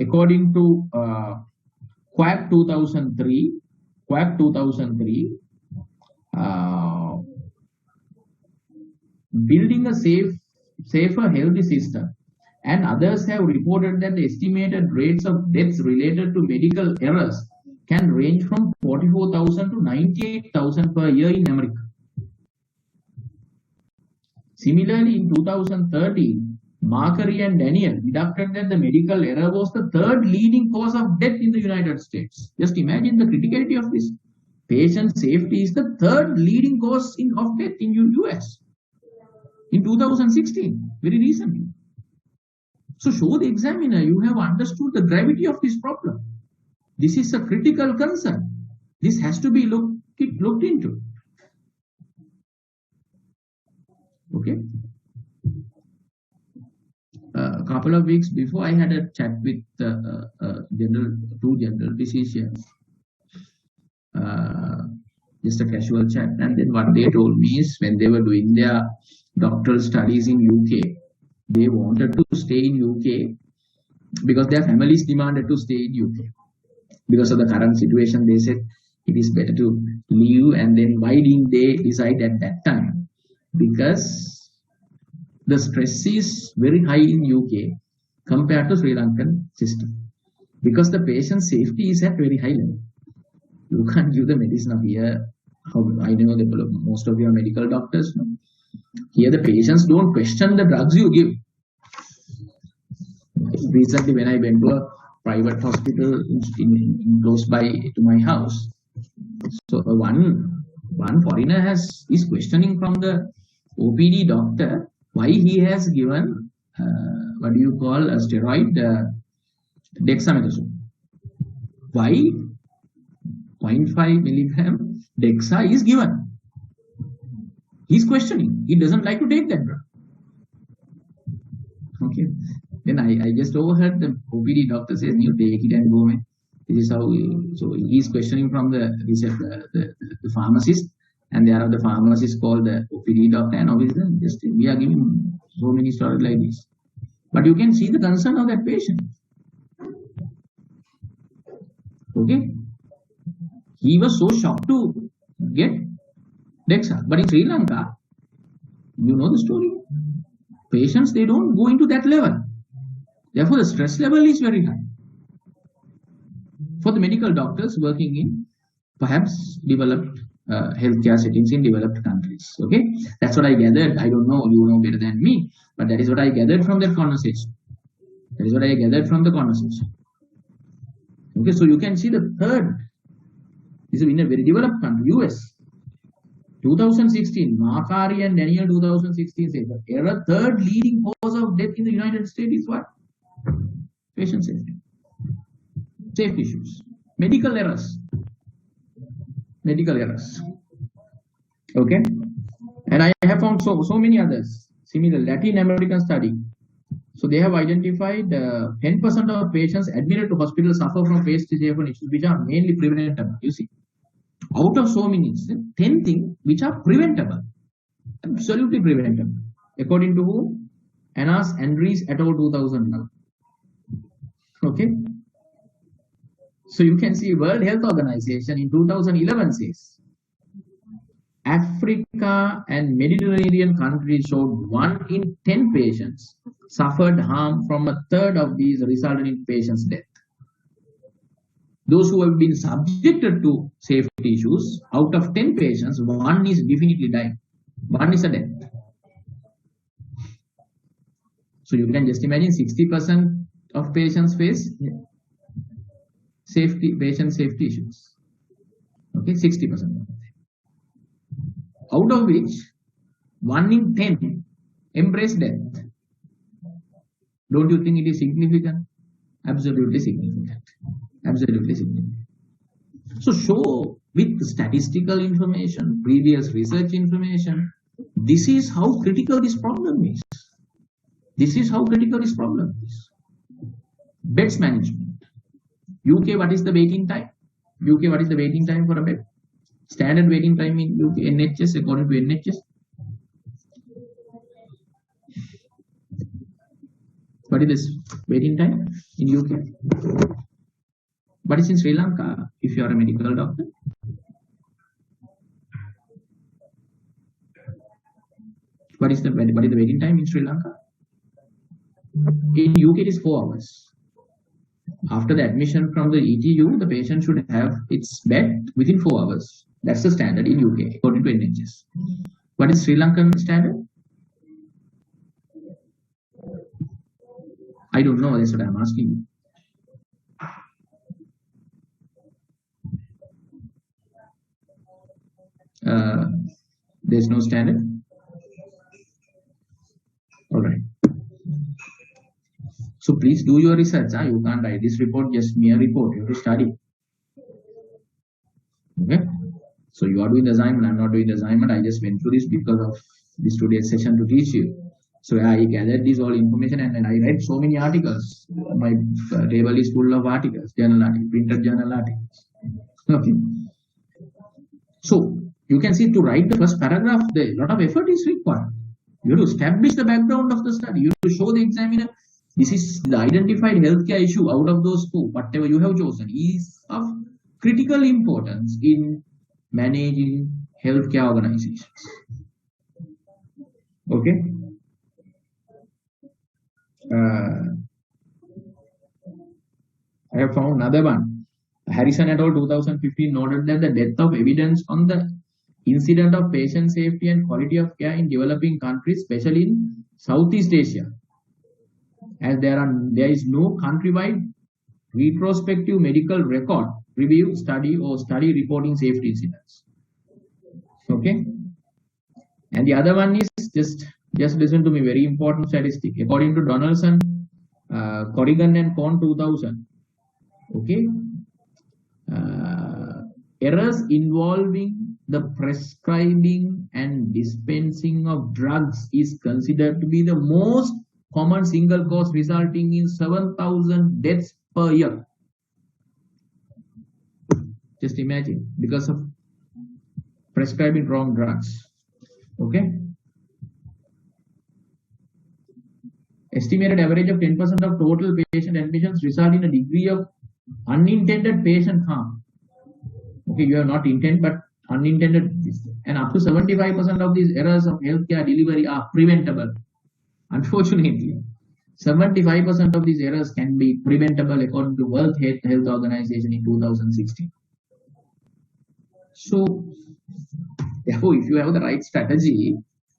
according to Quack 2003, building a safer, healthy system and others have reported that the estimated rates of deaths related to medical errors can range from 44,000 to 98,000 per year in America. Similarly, in 2013, Markary and Daniel deducted that the medical error was the third leading cause of death in the United States. Just imagine the criticality of this. Patient safety is the third leading cause of death in US in 2016, very recently. So show the examiner you have understood the gravity of this problem. This is a critical concern. This has to be looked into. Okay. A couple of weeks before, I had a chat with two general physicians. Just a casual chat, and then what they told me is when they were doing their doctoral studies in UK, they wanted to stay in UK because their families demanded to stay in UK. Because of the current situation, they said it is better to leave. And then why didn't they decide at that time? Because the stress is very high in UK compared to Sri Lankan system. Because the patient safety is at very high level. You can't give the medicine of here. I know that most of you are medical doctors. No? Here the patients don't question the drugs you give. Recently, when I went to a private hospital in close by to my house, so one foreigner is questioning from the OPD doctor why he has given what do you call a steroid, dexamethasone. Why 0.5 milligram dexa is given? He's questioning. He doesn't like to take that drug. Okay. Then I just overheard the OPD doctor says, you take it and go, man. This is how, so he's questioning from the pharmacist, and there are the pharmacists called the OPD doctor, and obviously just we are giving so many stories like this. But you can see the concern of that patient. Okay. He was so shocked to get Dexa. But in Sri Lanka, you know the story. Patients, they don't go into that level. Therefore, the stress level is very high. For the medical doctors working in perhaps developed healthcare settings in developed countries. Okay, that's what I gathered. I don't know, you know better than me, but that is what I gathered from that conversation. That is what I gathered from the conversation. Okay, so you can see the third. This is in a very developed country, US. 2016, Markary and Daniel 2016 says the error third leading cause of death in the United States is what? Patient safety. Safety issues. Medical errors. Medical errors. Okay. And I have found so many others. Similar Latin American study. So they have identified 10% of patients admitted to hospital suffer from safety issues, which are mainly preventable. You see. Out of so many, 10 things which are preventable, absolutely preventable, according to who? Anas Andres et al. 2009. Okay. So you can see World Health Organization in 2011 says Africa and Mediterranean countries showed 1 in 10 patients suffered harm from a third of these resulted in patients' death. Those who have been subjected to safety issues, out of 10 patients, 1 is definitely dying. 1 is a death. So you can just imagine 60% of patients face patient safety issues. Okay, 60%. Out of which 1 in 10 embrace death. Don't you think it is significant? Absolutely significant. Absolutely significant. So show with statistical information, previous research information, this is how critical this problem is. This is how critical this problem is. Beds management. UK, what is the waiting time? UK, what is the waiting time for a bed? Standard waiting time in UK, NHS, according to NHS. What is this waiting time in UK? What is in Sri Lanka if you are a medical doctor? What is the waiting time in Sri Lanka? In UK, it is 4 hours. After the admission from the ETU, the patient should have its bed within 4 hours. That's the standard in UK, according to NHS. What is Sri Lankan standard? I don't know, that's what I'm asking you. There's no standard. All right. So please do your research. You can't write this report, just mere report. You have to study. Okay. So you are doing the assignment. I'm not doing the assignment. I just went through this because of this today's session to teach you. So I gathered this all information and then I read so many articles. My table is full of articles, journal articles, printed journal articles. Okay. So you can see to write the first paragraph, a lot of effort is required. You have to establish the background of the study. You have to show the examiner this is the identified healthcare issue out of those two. Whatever you have chosen is of critical importance in managing healthcare organizations. Okay. I have found another one. Harrison et al. 2015 noted that the depth of evidence on the incident of patient safety and quality of care in developing countries, especially in Southeast Asia, as there is no countrywide retrospective medical record review study or study reporting safety incidents. Okay, and the other one is just listen to me, very important statistic. According to Donaldson, Corrigan and Cohn 2000, okay, errors involving the prescribing and dispensing of drugs is considered to be the most common single cause, resulting in 7,000 deaths per year. Just imagine, because of prescribing wrong drugs. Okay. Estimated average of 10% of total patient admissions result in a degree of unintended patient harm. Okay, you have not intended, but unintended, and up to 75% of these errors of healthcare delivery are preventable. Unfortunately, 75% of these errors can be preventable according to World Health Organization in 2016. So, therefore, if you have the right strategy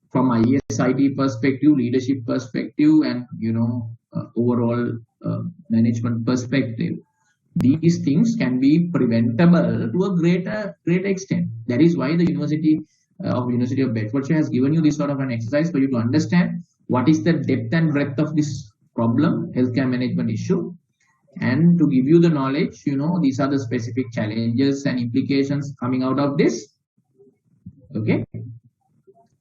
from a ESIT perspective, leadership perspective, and overall management perspective, these things can be preventable to a greater extent. That is why the University of Bedfordshire has given you this sort of an exercise for you to understand what is the depth and breadth of this problem, healthcare management issue, and to give you the knowledge, these are the specific challenges and implications coming out of this. Okay,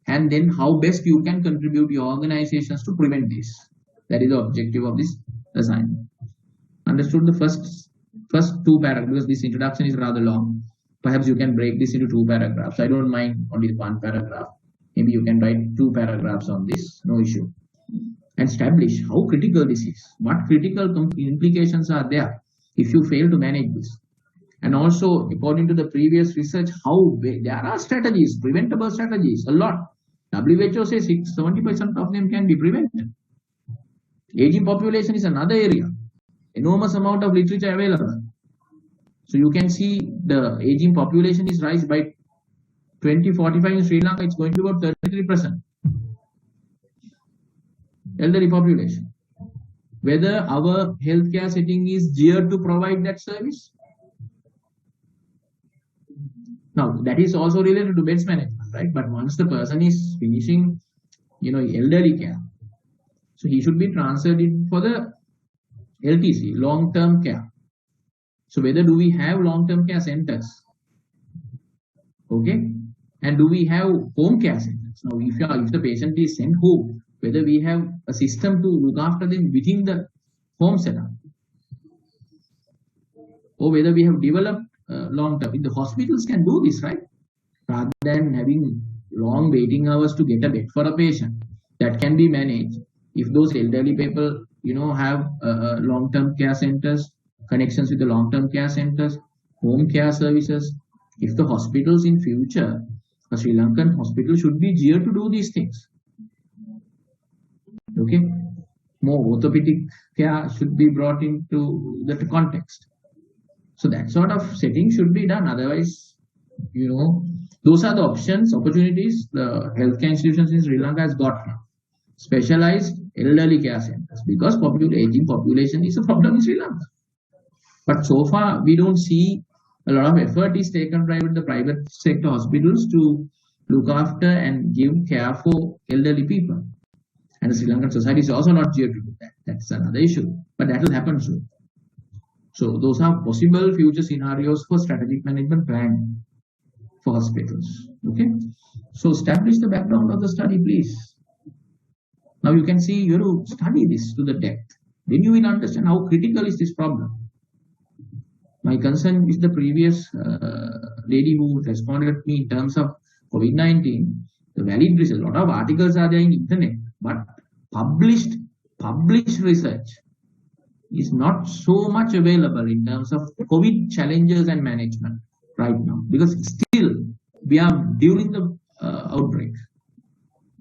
and then how best you can contribute your organizations to prevent this. That is the objective of this assignment. Understood the first two paragraphs, because this introduction is rather long. Perhaps you can break this into 2 paragraphs. I don't mind only 1 paragraph. Maybe you can write 2 paragraphs on this, no issue. And establish how critical this is. What critical implications are there if you fail to manage this. And also, according to the previous research, how there are strategies, preventable strategies, a lot. WHO says 70% of them can be prevented. Aging population is another area. Enormous amount of literature available. So you can see the aging population is rise by 2045 in Sri Lanka. It's going to be about 33%. Elderly population. Whether our healthcare setting is geared to provide that service. Now that is also related to beds management, right? But once the person is finishing, elderly care, so he should be transferred in for the LTC, long-term care. So whether do we have long-term care centers? Okay, and do we have home care centers? Now, if the patient is sent home, whether we have a system to look after them within the home setup, or whether we have developed long-term. The hospitals can do this, right? Rather than having long waiting hours to get a bed for a patient, that can be managed if those elderly people, have long-term care centers, connections with the long-term care centers, home care services. If the hospitals in future, a Sri Lankan hospital should be geared to do these things. Okay, more orthopedic care should be brought into the context. So that sort of setting should be done. Otherwise, those are the opportunities the healthcare institutions in Sri Lanka has got now. Specialized elderly care centers, because aging population is a problem in Sri Lanka. But so far, we don't see a lot of effort is taken by the private sector hospitals to look after and give care for elderly people. And the Sri Lankan society is also not geared to do that. That's another issue. But that will happen soon. So those are possible future scenarios for strategic management planning for hospitals. Okay. So establish the background of the study, please. Now you can see you have to study this to the depth. Then you will understand how critical is this problem. My concern is the previous lady who responded to me in terms of COVID-19. The valid research, a lot of articles are there in the internet, but published research is not so much available in terms of COVID challenges and management right now, because still we are during the outbreak.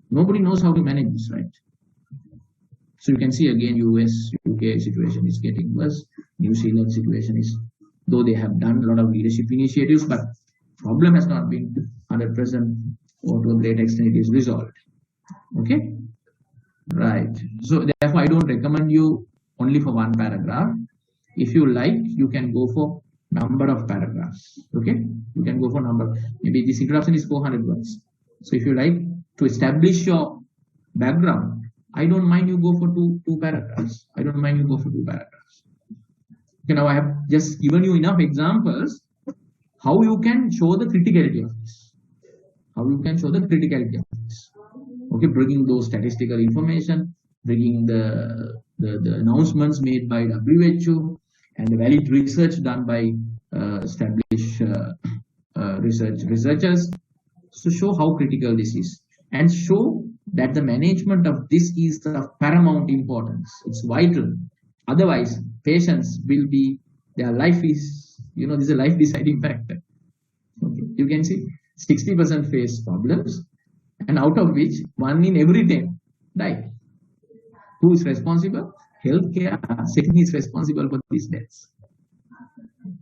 Nobody knows how to manage this, right? So you can see again, US, UK situation is getting worse. New Zealand situation is, though they have done a lot of leadership initiatives, but problem has not been 100% or to a great extent it is resolved. Okay, right. So therefore, I don't recommend you only for one paragraph. If you like, you can go for number of paragraphs. Okay, you can go for number. Maybe this introduction is 400 words. So if you like to establish your background, I don't mind you go for two paragraphs. I don't mind you go for 2 paragraphs. Okay, now I have just given you enough examples how you can show the criticality of this. How you can show the criticality of this. Okay, bringing those statistical information, bringing the announcements made by WHO and the valid research done by established researchers. So show how critical this is and show that the management of this is of paramount importance. It's vital. Otherwise, patients will be, their life is, this is a life deciding factor. Okay. You can see 60% face problems, and out of which 1 in every 10 die. Who is responsible? Healthcare setting is responsible for these deaths.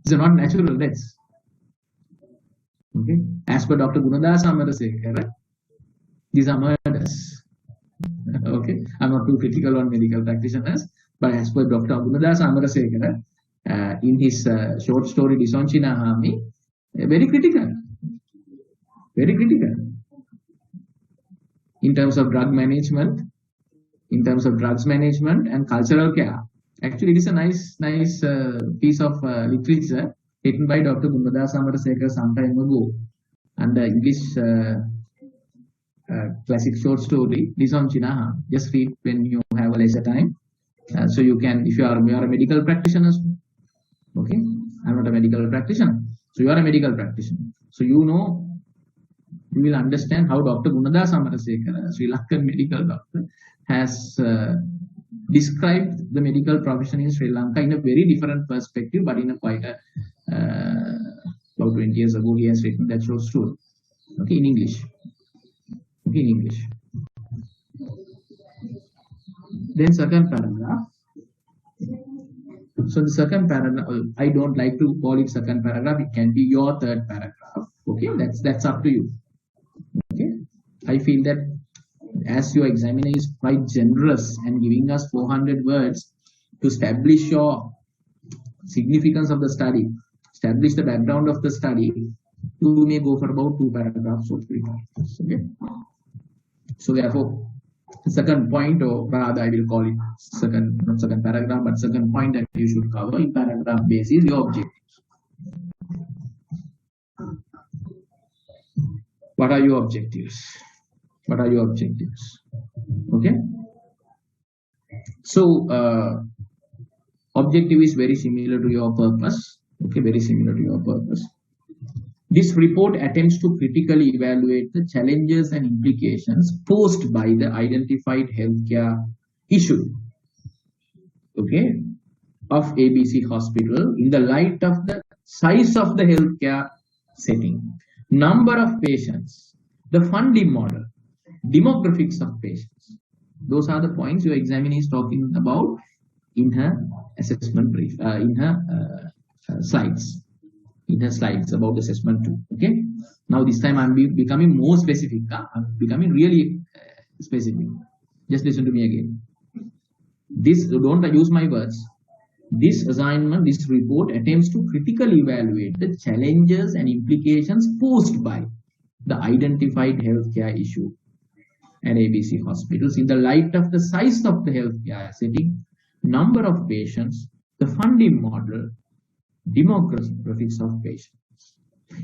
These are not natural deaths. Okay. As per Dr. Gunadasa Amarasekara, these are murders. Okay. I'm not too critical on medical practitioners, but as per Dr. Gunadasa Amarasekara, in his short story Disonchina Hami, very critical. Very critical. In terms of drug management, in terms of drugs management and cultural care. Actually, it is a nice piece of literature written by Dr. Gunadasa Amarasekara some time ago, and the English classic short story, Disonchina. Just read when you have a leisure time. So you can, if you are a medical practitioner, okay, I'm not a medical practitioner, so you are a medical practitioner, so you will understand how Dr. Gunadasa Amarasekara, Sri Lankan medical doctor, has described the medical profession in Sri Lanka in a very different perspective, but in a quite about 20 years ago he has written that short story. Okay, in English. Okay, in English. Then second paragraph. So the second paragraph, I don't like to call it second paragraph. It can be your third paragraph. Okay, that's up to you. Okay, I feel that as your examiner is quite generous and giving us 400 words to establish your significance of the study, establish the background of the study, you may go for about 2 paragraphs or 3 paragraphs. Okay, so therefore, the second point, or rather I will call it not second paragraph, but second point that you should cover in paragraph basis, your objectives. What are your objectives? What are your objectives? Okay. So objective is very similar to your purpose. Okay, very similar to your purpose. This report attempts to critically evaluate the challenges and implications posed by the identified healthcare issue, okay, of ABC Hospital in the light of the size of the healthcare setting, number of patients, the funding model, demographics of patients, Those are the points your examiner is talking about in her assessment brief, in her slides. In her slides about assessment 2. Okay. Now this time I'm becoming more specific. I'm becoming really specific. Just listen to me again. This, don't use my words. This assignment, this report attempts to critically evaluate the challenges and implications posed by the identified healthcare issue at ABC hospitals in the light of the size of the healthcare setting, number of patients, the funding model, demographics of patients.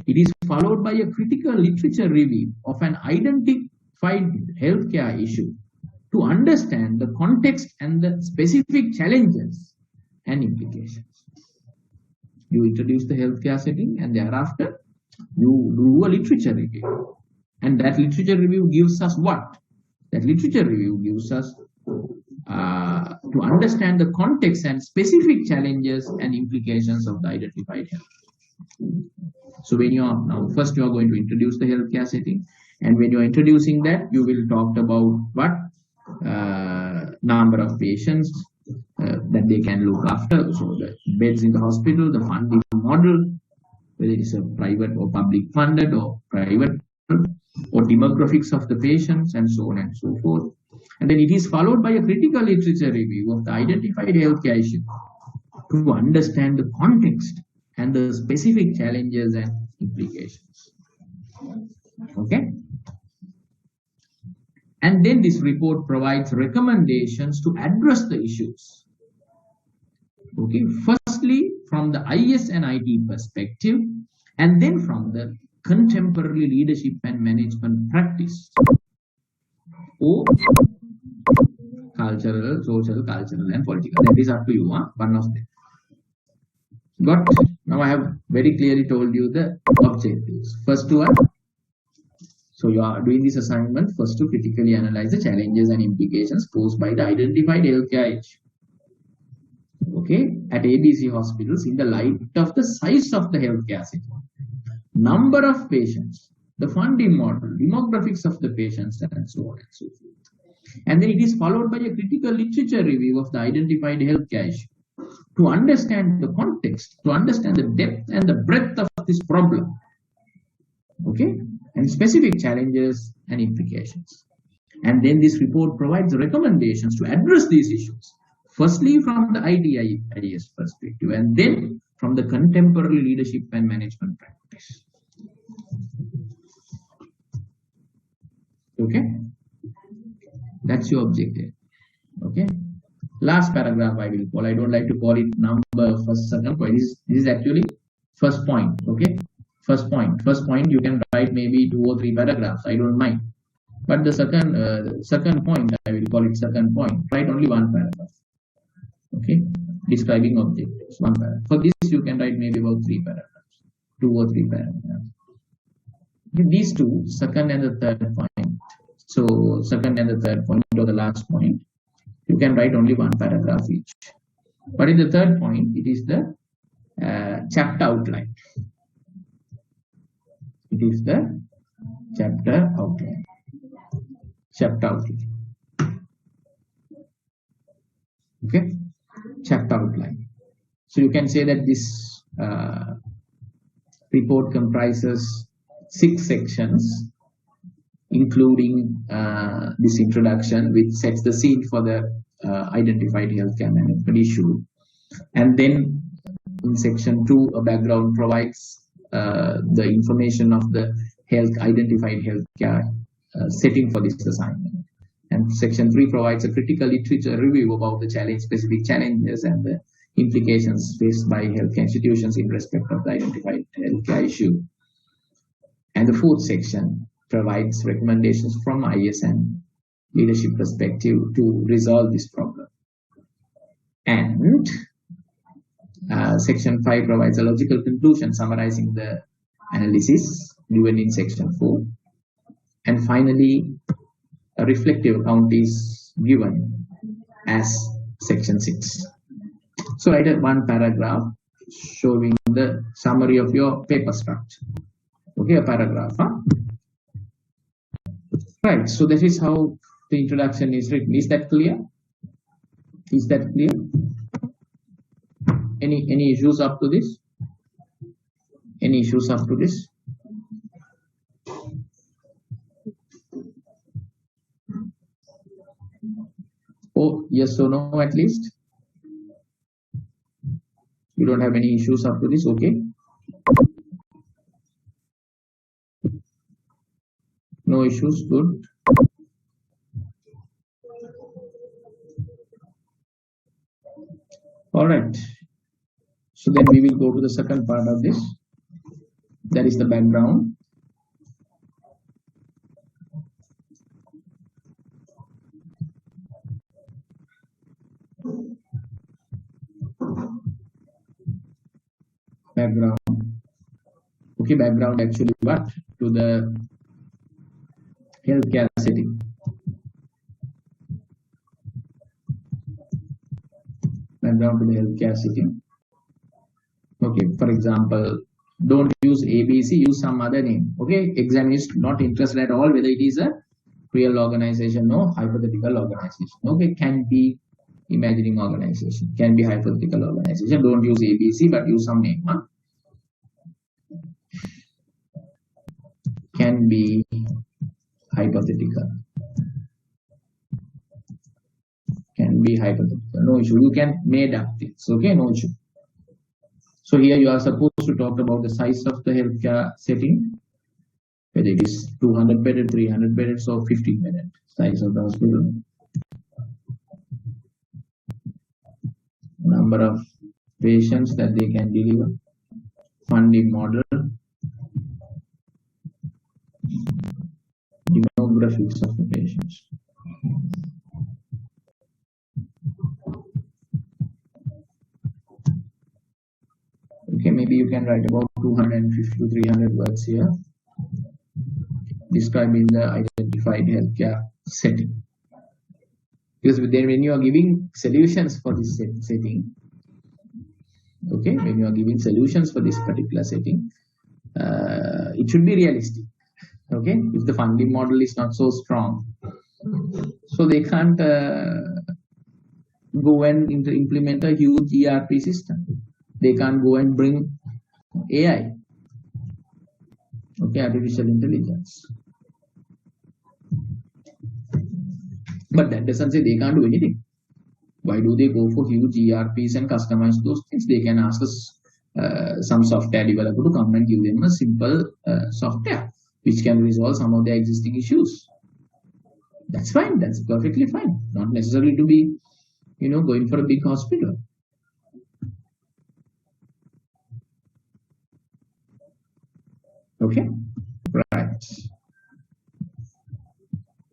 It is followed by a critical literature review of an identified healthcare issue to understand the context and the specific challenges and implications. You introduce the healthcare setting and thereafter you do a literature review. And that literature review gives us what? That literature review gives us to understand the context and specific challenges and implications of the identified health. So when you are now, first you are going to introduce the healthcare setting, and when you are introducing that, you will talk about what number of patients that they can look after, so the beds in the hospital, the funding model, whether it is a private or public funded or private, or demographics of the patients, and so on and so forth. And then it is followed by a critical literature review of the identified healthcare issue to understand the context and the specific challenges and implications. Okay. And then this report provides recommendations to address the issues. Okay. Firstly, from the IS and IT perspective, and then from the contemporary leadership and management practice, or cultural, social, cultural, and political. That is up to you. One of them. Got it? Now I have very clearly told you the objectives. First one. So you are doing this assignment first to critically analyze the challenges and implications posed by the identified healthcare issue. Okay, at ABC hospitals in the light of the size of the healthcare system, number of patients, the funding model, demographics of the patients, and so on and so forth. And then it is followed by a critical literature review of the identified healthcare issue to understand the context, to understand the depth and the breadth of this problem. Okay, and specific challenges and implications. And then this report provides recommendations to address these issues. Firstly, from the IDIS perspective, and then from the contemporary leadership and management practice. Okay, that's your objective. Okay, last paragraph I will call. I don't like to call it number first, second point. This is actually first point. Okay, first point. You can write maybe 2 or 3 paragraphs. I don't mind. But the second point, I will call it second point. Write only 1 paragraph. Okay, describing objectives, 1 paragraph. For this, you can write maybe about 3 paragraphs, 2 or 3 paragraphs. Okay, these two, second and the third point. So, second and the third point, or the last point, you can write only 1 paragraph each. But in the third point, it is the chapter outline. It is the chapter outline. Chapter outline. Okay, chapter outline. So you can say that this report comprises 6 sections, including this introduction, which sets the scene for the identified healthcare management issue. And then in section 2, a background provides the information of the identified healthcare setting for this assignment. And section 3 provides a critical literature review about the specific challenges and the implications faced by healthcare institutions in respect of the identified healthcare issue. And the 4th section provides recommendations from IS and leadership perspective to resolve this problem. And section 5 provides a logical conclusion summarizing the analysis given in section 4. And finally, a reflective account is given as section 6. So write 1 paragraph showing the summary of your paper structure. Okay, a paragraph. Right, so that is how the introduction is written. Is that clear? Is that clear? Any issues up to this? Any issues up to this? Oh, yes or no at least? You don't have any issues up to this, okay? No issues, good. All right. So then we will go to the second part of this. That is the background. Background. Okay, background actually what? To the healthcare setting. Background to the healthcare setting. Okay, for example, don't use ABC, use some other name. Okay, exam is not interested at all whether it is a real organization or hypothetical organization. Okay, can be imagining organization, can be hypothetical organization. Don't use ABC, but use some name. Huh? Can be hypothetical. Can be hypothetical. No issue. You can made up things. Okay, no issue. So here you are supposed to talk about the size of the healthcare setting, whether it is 200 bedded, 300 bedded, or 15 bedded. Size of the hospital. Number of patients that they can deliver. Funding model. Demographics of the patients. Okay, maybe you can write about 250 to 300 words here, describing the identified healthcare setting. Because then when you are giving solutions for this setting, okay, when you are giving solutions for this particular setting, it should be realistic. Okay, if the funding model is not so strong, so they can't go and implement a huge ERP system. They can't go and bring AI, okay, artificial intelligence. But that doesn't say they can't do anything. Why do they go for huge ERPs and customize those things? They can ask us some software developer to come and give them a simple software which can resolve some of their existing issues. That's fine. That's perfectly fine. Not necessarily to be, going for a big hospital. Okay, right.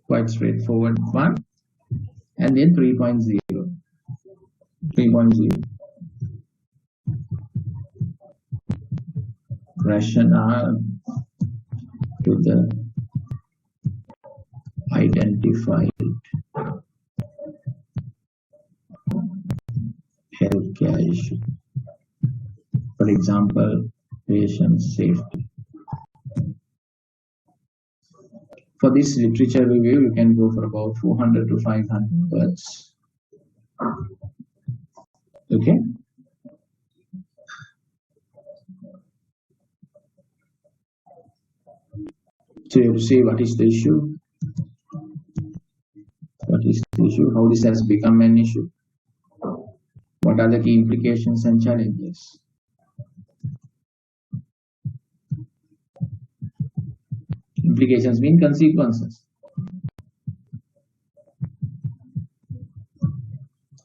Quite straightforward one. And then 3.0. 3.0. Rationale to the identified healthcare issue. For example, patient safety. For this literature review, you can go for about 400 to 500 words. Okay. So you have to say what is the issue, what is the issue, how this has become an issue, what are the key implications and challenges. Implications mean consequences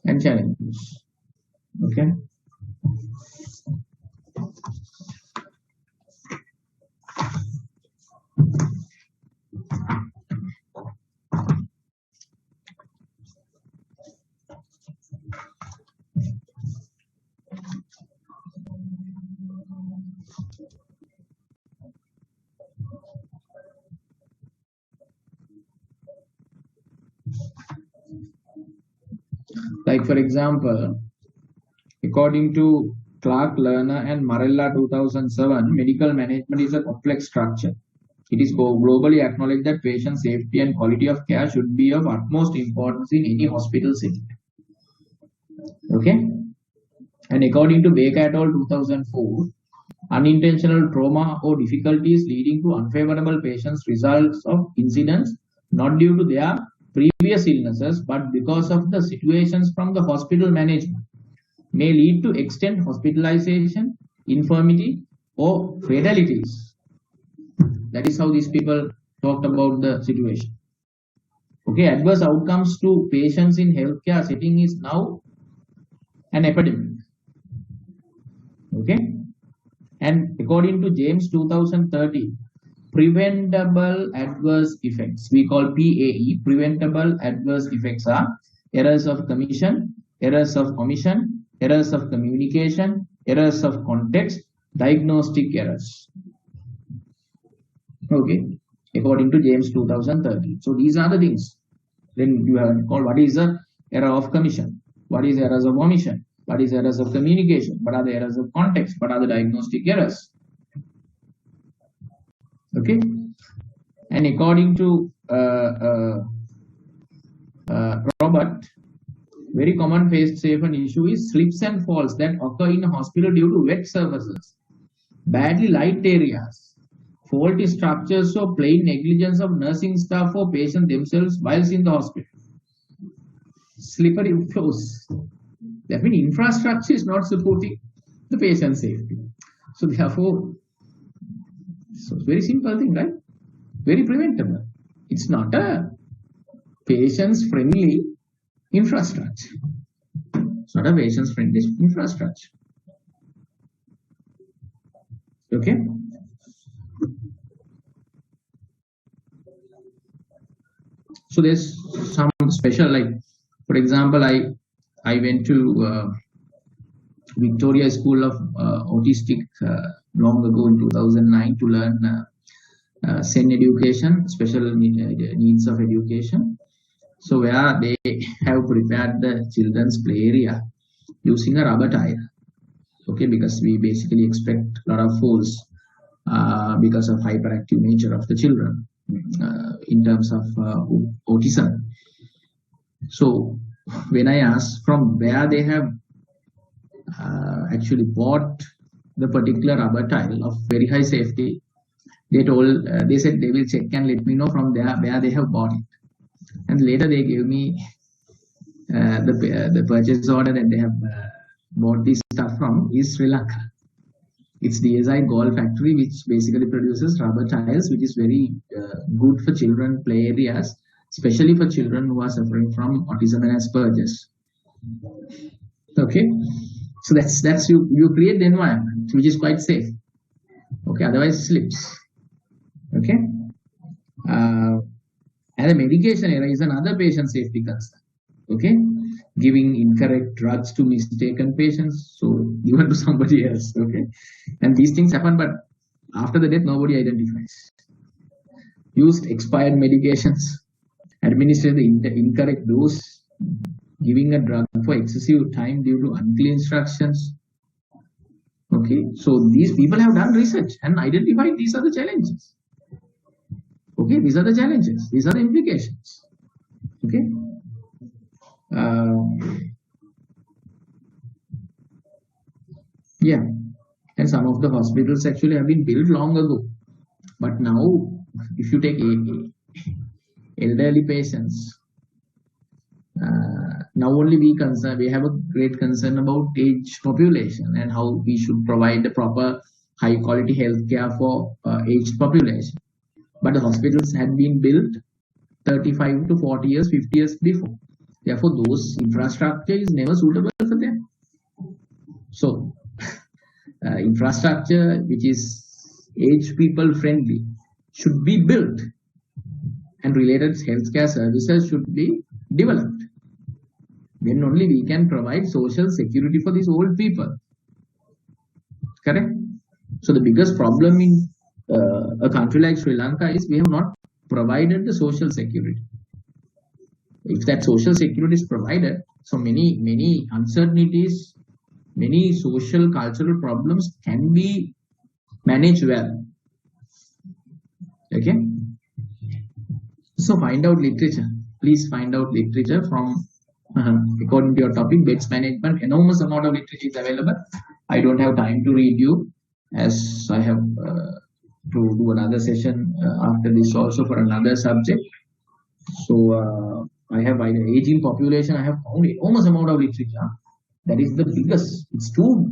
and challenges. Okay. Like for example, according to Clark, Lerner and Marella 2007, medical management is a complex structure. It is globally acknowledged that patient safety and quality of care should be of utmost importance in any hospital setting. Okay? And according to Baker et al. 2004, unintentional trauma or difficulties leading to unfavorable patients results of incidents not due to their previous illnesses but because of the situations from the hospital management may lead to extent hospitalization, infirmity, or fatalities. That is how these people talked about the situation. Okay, adverse outcomes to patients in healthcare setting is now an epidemic. Okay, and according to James 2013, preventable adverse effects, we call PAE, preventable adverse effects are errors of commission, errors of omission, errors of communication, errors of context, diagnostic errors. Okay, according to James 2013. So these are the things. Then you have called what is the error of commission, what is errors of omission, what is errors of communication, what are the errors of context, what are the diagnostic errors. Okay, and according to Robert, very common faced safety issue is slips and falls that occur in a hospital due to wet surfaces, badly lighted areas, faulty structures, or plain negligence of nursing staff or patients themselves whilst in the hospital. Slippery floors. That means infrastructure is not supporting the patient safety. So therefore, so it's very simple thing, right? Very preventable. It's not a patient's friendly infrastructure. It's not a patient's friendly infrastructure. Okay. So there's some special, like for example, I went to Victoria School of Autistic long ago in 2009 to learn SEN education, special needs of education. So where they have prepared the children's play area using a rubber tire. Okay, because we basically expect a lot of falls because of hyperactive nature of the children in terms of autism. So when I asked from where they have actually bought the particular rubber tile of very high safety, they told they said they will check and let me know from there where they have bought it. And later they gave me the purchase order that they have bought this stuff from is Sri Lanka. It's DSI Gold Factory, which basically produces rubber tiles, which is very good for children play areas, especially for children who are suffering from autism and Asperger's. Okay, so that's you create the environment which is quite safe. Okay, otherwise it slips. Okay, and the medication error is another patient safety concern. Okay, giving incorrect drugs to mistaken patients, so given to somebody else. Okay, and these things happen, but after the death nobody identifies. Used expired medications, administer the incorrect dose, giving a drug for excessive time due to unclear instructions. Okay, so these people have done research and identified these are the challenges. Okay, these are the challenges, these are the implications. Okay. Yeah, and some of the hospitals actually have been built long ago, but now if you take elderly patients, now only we have a great concern about aged population and how we should provide the proper high quality health care for aged population. But the hospitals had been built 35 to 40 years, 50 years before. Therefore, those infrastructure is never suitable for them. So, infrastructure which is aged people friendly should be built, and related healthcare services should be developed. Then only we can provide social security for these old people. Correct? So the biggest problem in a country like Sri Lanka is we have not provided the social security. If that social security is provided, so many uncertainties, many social cultural problems can be managed well. Okay. So find out literature. Please find out literature from according to your topic, beds management. Enormous amount of literature is available. I don't have time to read you, as I have to do another session after this also for another subject. So I have by the aging population, I have found enormous amount of literature. That is the biggest. It's too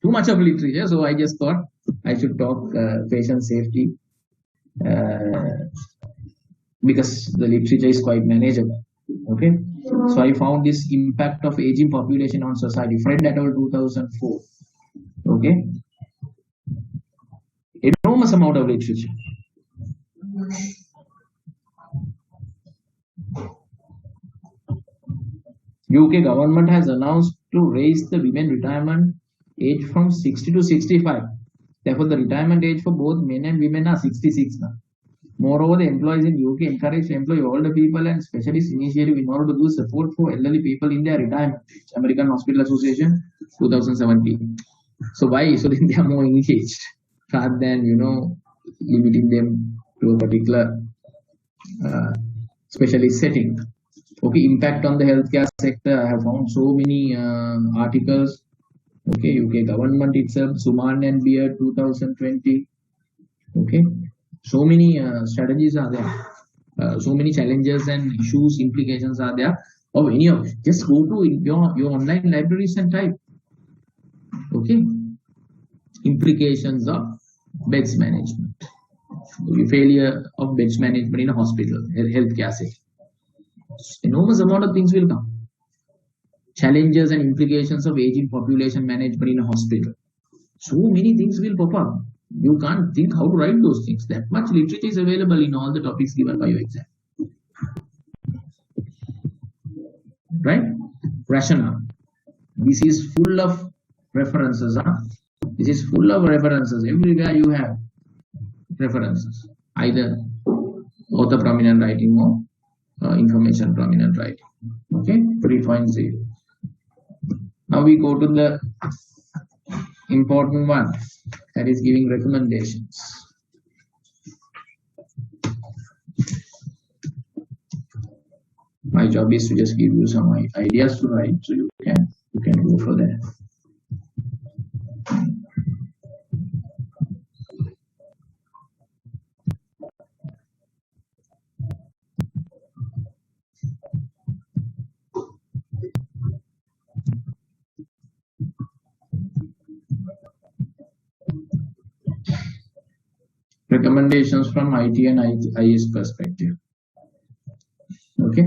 much of literature. So I just thought I should talk patient safety because the literature is quite manageable. Okay. So I found this impact of aging population on society. Fred et al. 2004. Okay. Enormous amount of literature. UK government has announced to raise the women retirement age from 60 to 65. Therefore, the retirement age for both men and women are 66 now. Moreover, the employees in UK encourage to employ older people and specialist initiative in order to do support for elderly people in their retirement. American Hospital Association, 2017. So why? So then they are more engaged rather than limiting them to a particular specialist setting. Okay, impact on the healthcare sector. I have found so many articles. Okay, UK government itself, Suman and Beard, 2020. Okay. So many strategies are there. So many challenges and issues, implications are there of any of it. Just go to your online libraries and type. Okay. Implications of beds management. The failure of beds management in a hospital, healthcare setting. Enormous amount of things will come. Challenges and implications of aging population management in a hospital. So many things will pop up. You can't think how to write those things. That much literature is available in all the topics given by your exam. Right? Rationale. This is full of references. This is full of references. Everywhere you have references. Either author prominent writing or information prominent writing. Okay? 3.0. Now we go to the important one, that is giving recommendations. My job is to just give you some ideas to write, so you can go for that. Recommendations from IT and IS perspective. Okay,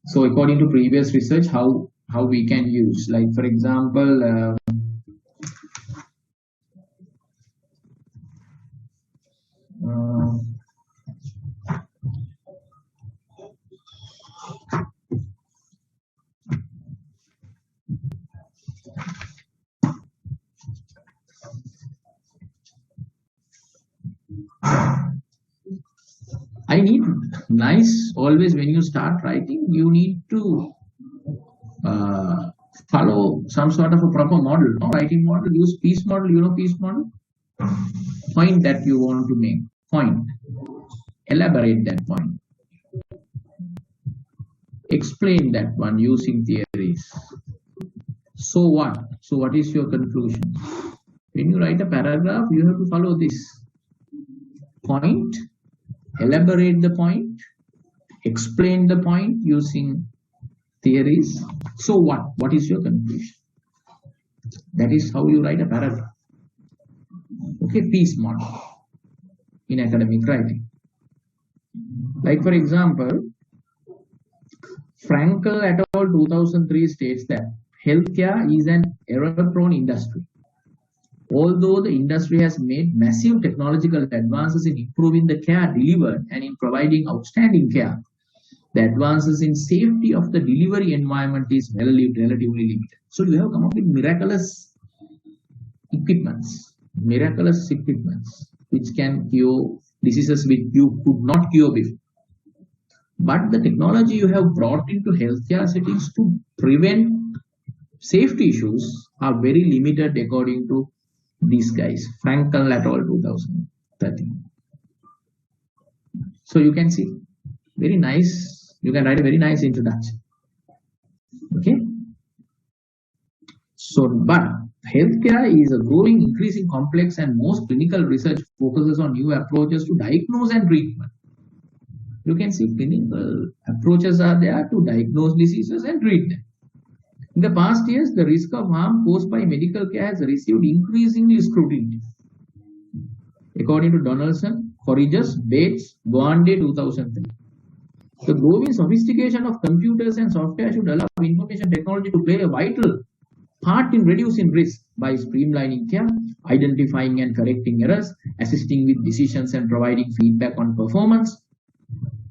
so according to previous research, how we can use, like for example, I need nice, always when you start writing, you need to follow some sort of a proper model, no? Writing model, use piece model, piece model. Point that you want to make, point. Elaborate that point. Explain that one using theories. So what? So what is your conclusion? When you write a paragraph, you have to follow this. Point, elaborate the point, explain the point using theories. So what? What is your conclusion? That is how you write a paragraph. Okay, piece model in academic writing. Like for example, Frankel et al. 2003 states that healthcare is an error-prone industry. Although the industry has made massive technological advances in improving the care delivered and in providing outstanding care, the advances in safety of the delivery environment is relatively limited. So you have come up with miraculous equipments which can cure diseases which you could not cure before. But the technology you have brought into healthcare settings to prevent safety issues are very limited according to these guys, Frankel et al. 2013. So you can see very nice, you can write a very nice introduction. Okay. So, but healthcare is a growing, increasing complex, and most clinical research focuses on new approaches to diagnose and treatment. You can see clinical approaches are there to diagnose diseases and treat them. In the past years, the risk of harm caused by medical care has received increasingly scrutiny. According to Donaldson, Corrigus, Bates, Guande 2003. The growing sophistication of computers and software should allow information technology to play a vital part in reducing risk by streamlining care, identifying and correcting errors, assisting with decisions and providing feedback on performance.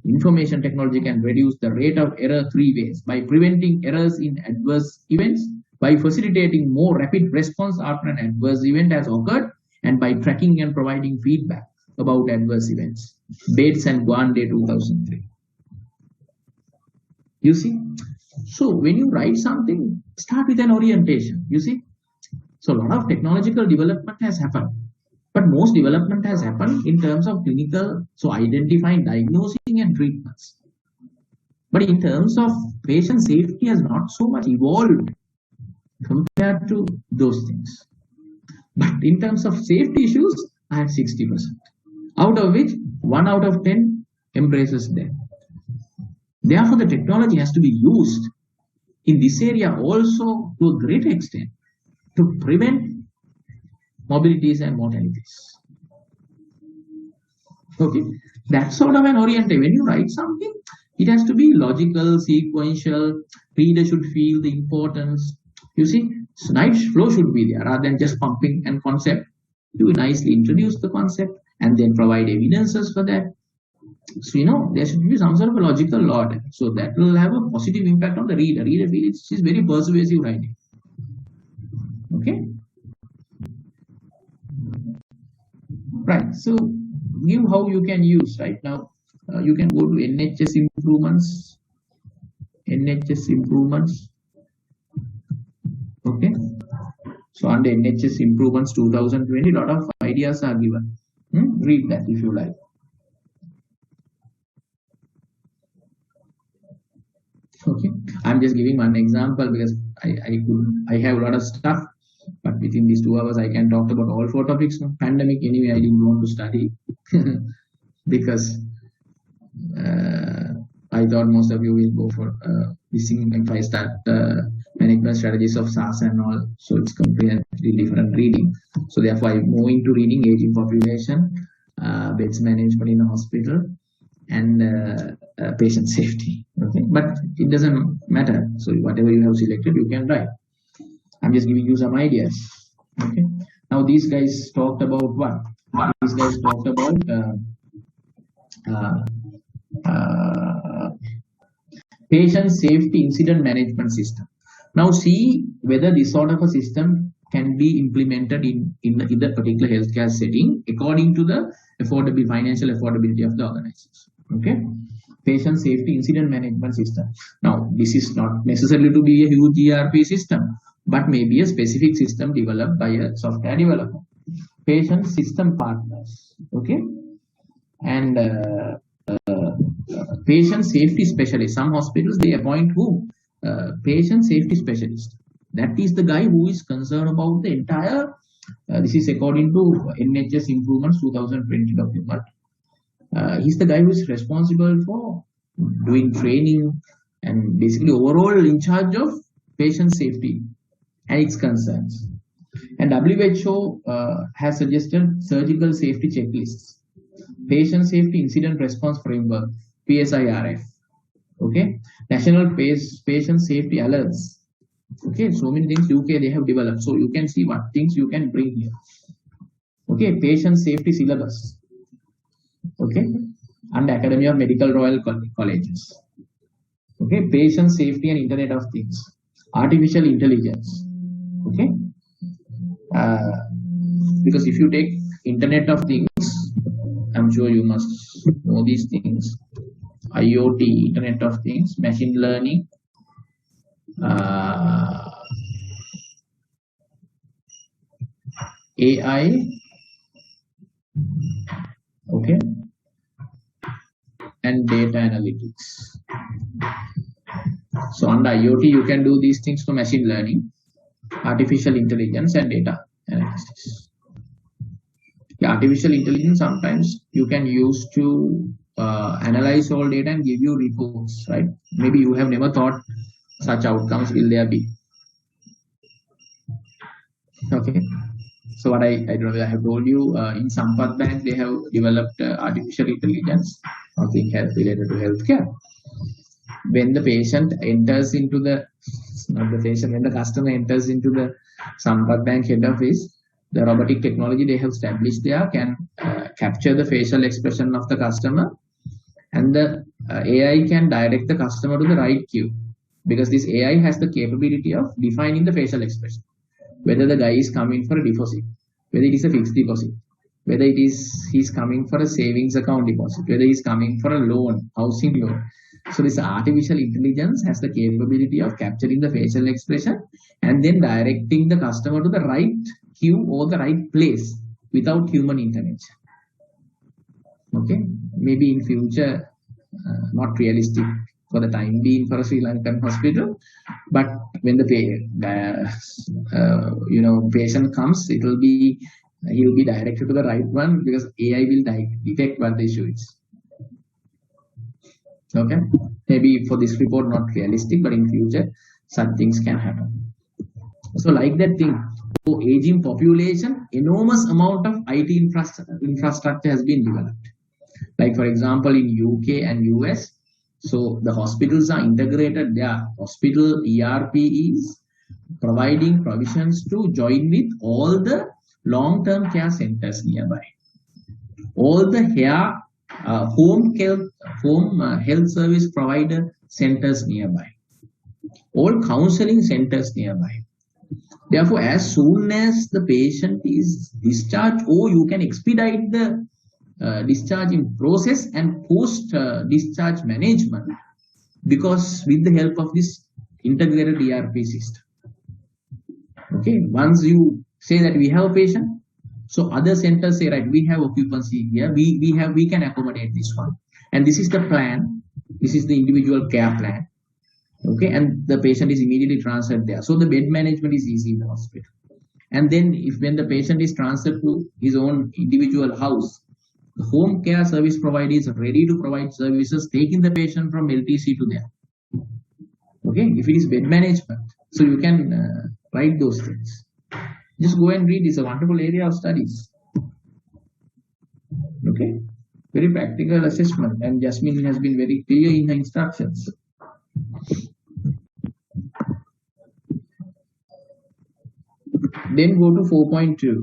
Information technology can reduce the rate of error 3 ways: by preventing errors in adverse events, by facilitating more rapid response after an adverse event has occurred, and by tracking and providing feedback about adverse events. Bates and Guande 2003. You see? So when you write something, start with an orientation. You see? So a lot of technological development has happened. But most development has happened in terms of clinical, so identifying, diagnosing, and treatments. But in terms of patient safety has not so much evolved compared to those things. But in terms of safety issues, I have 60%, out of which 1 out of 10 embraces them. Therefore, the technology has to be used in this area also to a great extent to prevent mobilities and mortalities. Okay, that's sort of an orientation. When you write something, it has to be logical, sequential. Reader should feel the importance. You see, so nice flow should be there rather than just pumping and concept. You nicely introduce the concept and then provide evidences for that. So there should be some sort of a logical law, so that will have a positive impact on the reader. Reader feels it's very persuasive writing. Okay. Right, so give how you can use right now. You can go to NHS improvements. Okay, so under NHS improvements 2020, a lot of ideas are given. Read that if you like. Okay, I'm just giving one example because I have a lot of stuff. But within these 2 hours, I can talk about all 4 topics. Pandemic, anyway, I didn't want to study because I thought most of you will go for missing if I start management strategies of SARS and all. So it's completely different reading. So therefore, I move into reading aging population, beds management in a hospital, and patient safety. Okay, but it doesn't matter. So whatever you have selected, you can write. I'm just giving you some ideas. Okay. Now these guys talked about what? These guys talked about patient safety incident management system. Now see whether this sort of a system can be implemented in the particular healthcare setting according to the financial affordability of the organization. Okay. Patient safety incident management system. Now this is not necessarily to be a huge ERP system, but maybe a specific system developed by a software developer. Patient system partners, okay, and patient safety specialist. Some hospitals they appoint who? Patient safety specialist. That is the guy who is concerned about the entire. This is according to NHS Improvements 2020 document. He's the guy who is responsible for doing training and basically overall in charge of patient safety and its concerns. And WHO has suggested surgical safety checklists, patient safety incident response framework, PSIRF, okay, national patient safety alerts. Okay, so many things UK they have developed. So you can see what things you can bring here. Okay, patient safety syllabus. Okay, and Academy of Medical Royal Colleges. Okay, patient safety and Internet of Things, artificial intelligence. Okay, because if you take Internet of Things, I'm sure you must know these things: IoT, Internet of Things, machine learning, AI. Okay, and data analytics. So under IoT, you can do these things for machine learning, artificial intelligence, and data analysis. The artificial intelligence sometimes you can use to analyze all data and give you reports, right? Maybe you have never thought such outcomes will there be. Okay. So what I don't know, I have told you in Sampath Bank they have developed artificial intelligence, okay, related to healthcare. When the patient enters into the, not the patient, when the customer enters into the Sampath Bank head office, the robotic technology they have established there can capture the facial expression of the customer, and the AI can direct the customer to the right queue, because this AI has the capability of defining the facial expression. Whether the guy is coming for a deposit, whether it is a fixed deposit, whether it is he's coming for a savings account deposit, whether he's coming for a loan, housing loan. So this artificial intelligence has the capability of capturing the facial expression and then directing the customer to the right queue or the right place without human intervention. Okay, maybe in future, not realistic for the time being for a Sri Lankan hospital, but when the patient comes, he will be directed to the right one, because AI will detect what the issue is. Okay, maybe for this report not realistic, but in future such things can happen. So like that thing, for aging population, enormous amount of IT infrastructure has been developed. Like for example in UK and US, so the hospitals are integrated there. Hospital ERP is providing provisions to join with all the long-term care centers nearby, all the home health service provider centers nearby, all counseling centers nearby. Therefore, as soon as the patient is discharged, or you can expedite the discharging process and post discharge management, because with the help of this integrated ERP system. Okay, once you say that we have a patient, so other centers say, right, we have occupancy here, we can accommodate this one, and this is the plan, this is the individual care plan. Okay, and the patient is immediately transferred there, so the bed management is easy in the hospital. And then when the patient is transferred to his own individual house, the home care service provider is ready to provide services, taking the patient from LTC to there. Okay, if it is bed management, so you can write those things. Just go and read. It's a wonderful area of studies. Okay, very practical assessment, and Jasmine has been very clear in her instructions. Then go to 4.2.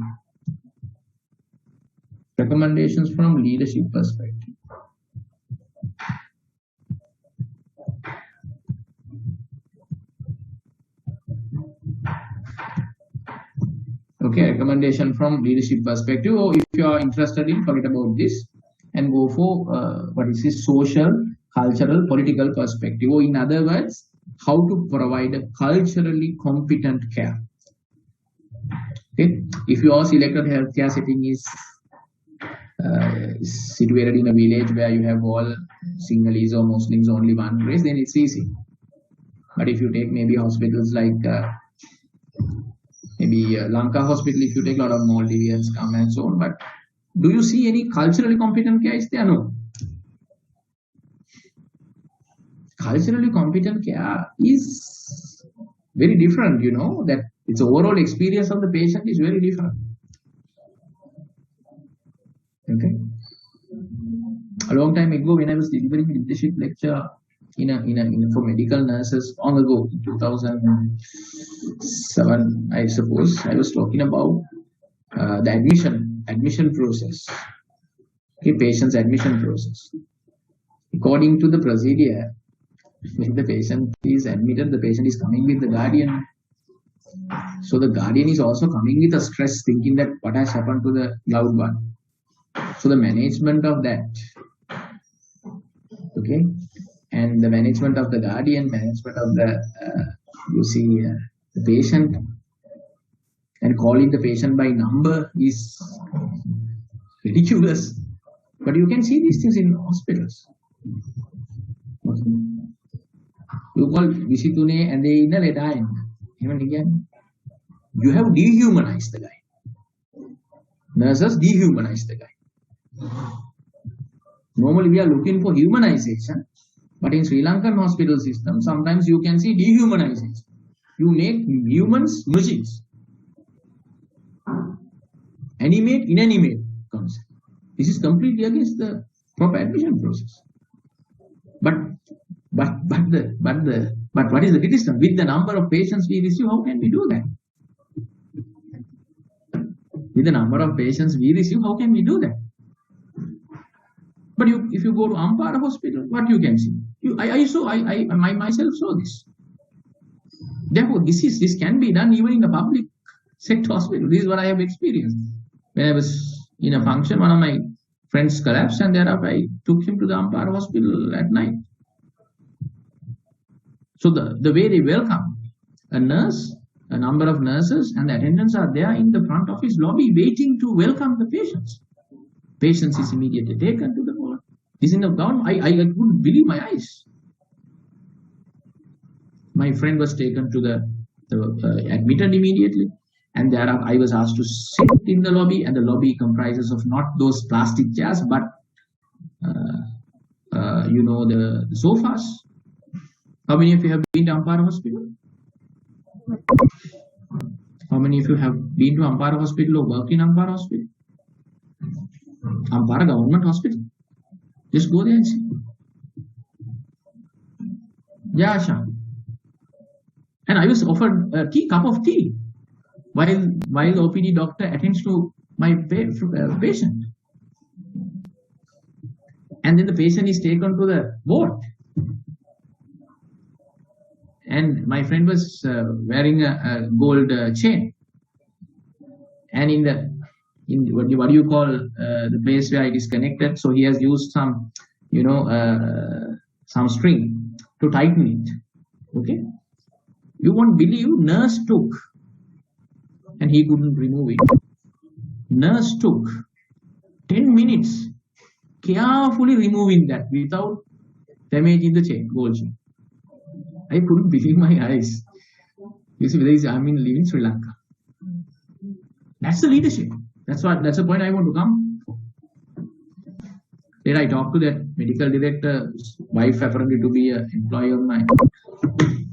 Recommendations from leadership perspective. Okay, recommendation from leadership perspective. Or if you are interested in, forget about this and go for what is this, social, cultural, political perspective. Or in other words, how to provide a culturally competent care. Okay, if your selected healthcare setting is situated in a village where you have all Sinhalese or Muslims only one race, then it's easy. But if you take maybe hospitals like maybe Lanka hospital, if you take a lot of Maldivians come and so on, but do you see any culturally competent care is there? No. Culturally competent care is very different, you know, that its overall experience of the patient is very different. Okay. A long time ago, when I was delivering leadership lecture for medical nurses long ago, in 2007, I suppose, I was talking about the admission process. Okay, patient's admission process. According to the procedure, when the patient is admitted, the patient is coming with the guardian. So the guardian is also coming with a stress, thinking that what has happened to the loved one. So the management of that, okay, and the management of the guardian, management of the, the patient, and calling the patient by number is ridiculous. But you can see these things in hospitals. You call Visitune and they in a letter. You have dehumanized the guy. Nurses dehumanize the guy. Normally we are looking for humanization, but in Sri Lankan hospital system, sometimes you can see dehumanization. You make humans machines. Animate, inanimate concept. This is completely against the proper admission process. But what is the criticism? With the number of patients we receive, how can we do that? With the number of patients we receive, how can we do that? But if you go to Ampara Hospital, what you can see? I myself saw this. Therefore, this can be done even in the public sector hospital. This is what I have experienced. When I was in a function, one of my friends collapsed, and thereafter I took him to the Ampara Hospital at night. So the way they welcome a nurse, a number of nurses and the attendants are there in the front office lobby waiting to welcome the patients. Patients is immediately taken to the ward. This in the government, I couldn't believe my eyes. My friend was taken to the admitted immediately, and thereafter I was asked to sit in the lobby, and the lobby comprises of not those plastic chairs, but the sofas. How many of you have been to Ampara Hospital? How many of you have been to Ampara Hospital or worked in Ampara Hospital? Ampara Government Hospital. Just go there and see. Yeah, Asha. And I was offered a cup of tea while the OPD doctor attends to my patient. And then the patient is taken to the ward. And my friend was wearing a gold chain. And in what do you call the place where it is connected? So he has used some string to tighten it. Okay. You won't believe, nurse took, and he couldn't remove it. Nurse took 10 minutes carefully removing that without damaging the chain, gold chain. I couldn't believe my eyes. You see, live in Sri Lanka. That's the leadership. That's the point I want to come for. Then I talked to that medical director's wife, apparently to be an employee of mine.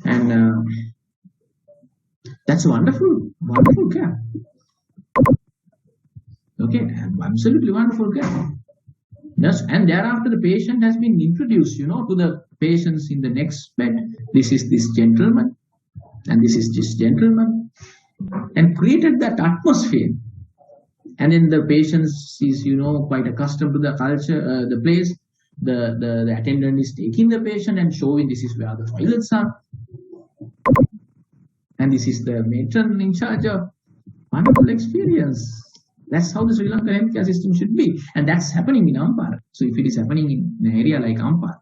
And that's wonderful care. Okay, absolutely wonderful care. Yes, and thereafter the patient has been introduced, to the patients in the next bed. This is this gentleman, and this is this gentleman, and created that atmosphere. And then the patients is, quite accustomed to the culture, the place. The attendant is taking the patient and showing this is where the toilets are. And this is the matron in charge of. Wonderful experience. That's how the Sri Lankan healthcare system should be. And that's happening in Ampara. So if it is happening in an area like Ampara,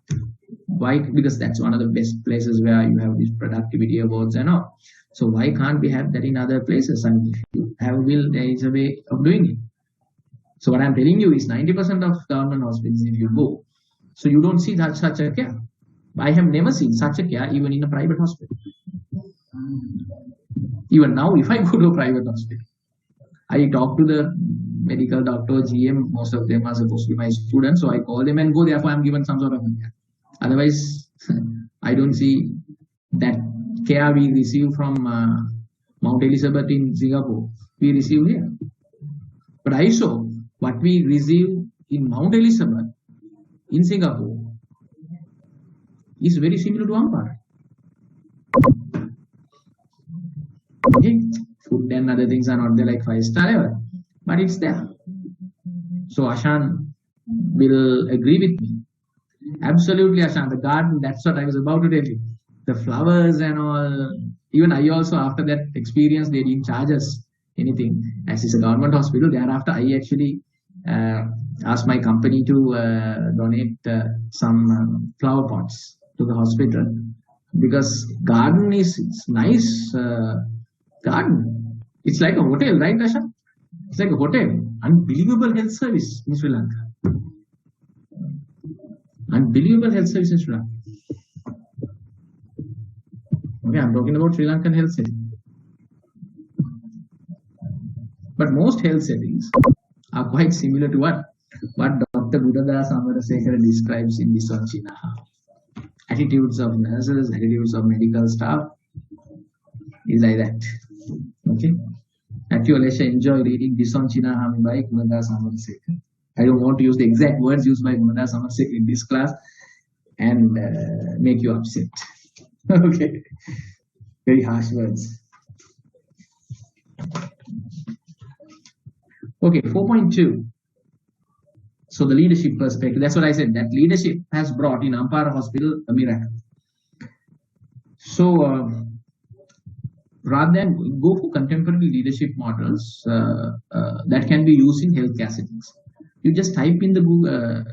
why? Because that's one of the best places where you have these productivity awards and all. So why can't we have that in other places? I mean, if you have a will, there is a way of doing it. So what I'm telling you is 90% of government hospitals, if you go, so you don't see such a care. I have never seen such a care even in a private hospital. Even now, if I go to a private hospital, I talk to the medical doctor, GM, most of them are supposed to be my students, so I call them and go, therefore I'm given some sort of care. Otherwise, I don't see that care we receive from Mount Elizabeth in Singapore, we receive here. But I saw what we receive in Mount Elizabeth in Singapore is very similar to Ampara. Okay. Food and other things are not there like 5-star ever, but it's there. So Ashan will agree with me. Absolutely, Ashan. The garden, that's what I was about to tell you. The flowers and all. Even I also, after that experience, they didn't charge us anything. As it's a government hospital, thereafter I actually asked my company to donate some flower pots to the hospital. Because garden it's nice garden. It's like a hotel, right, Asha? It's like a hotel. Unbelievable health service in Sri Lanka. Unbelievable health services, Sri Lanka. Okay, I'm talking about Sri Lankan health setting. But most health settings are quite similar to what Dr. Buddhadas Amarasekara describes in Bison Chinaha. Attitudes of nurses, attitudes of medical staff is like that. Okay. At your leisure, enjoy reading Bison Chinaha by Buddhadas Amarasekara. I don't want to use the exact words used by Buddhadas Amarasekara in this class and make you upset. Okay. Very harsh words. Okay, 4.2. So the leadership perspective, that's what I said, that leadership has brought in Ampara Hospital a miracle. So rather than go for contemporary leadership models that can be used in healthcare settings, you just type in the Google,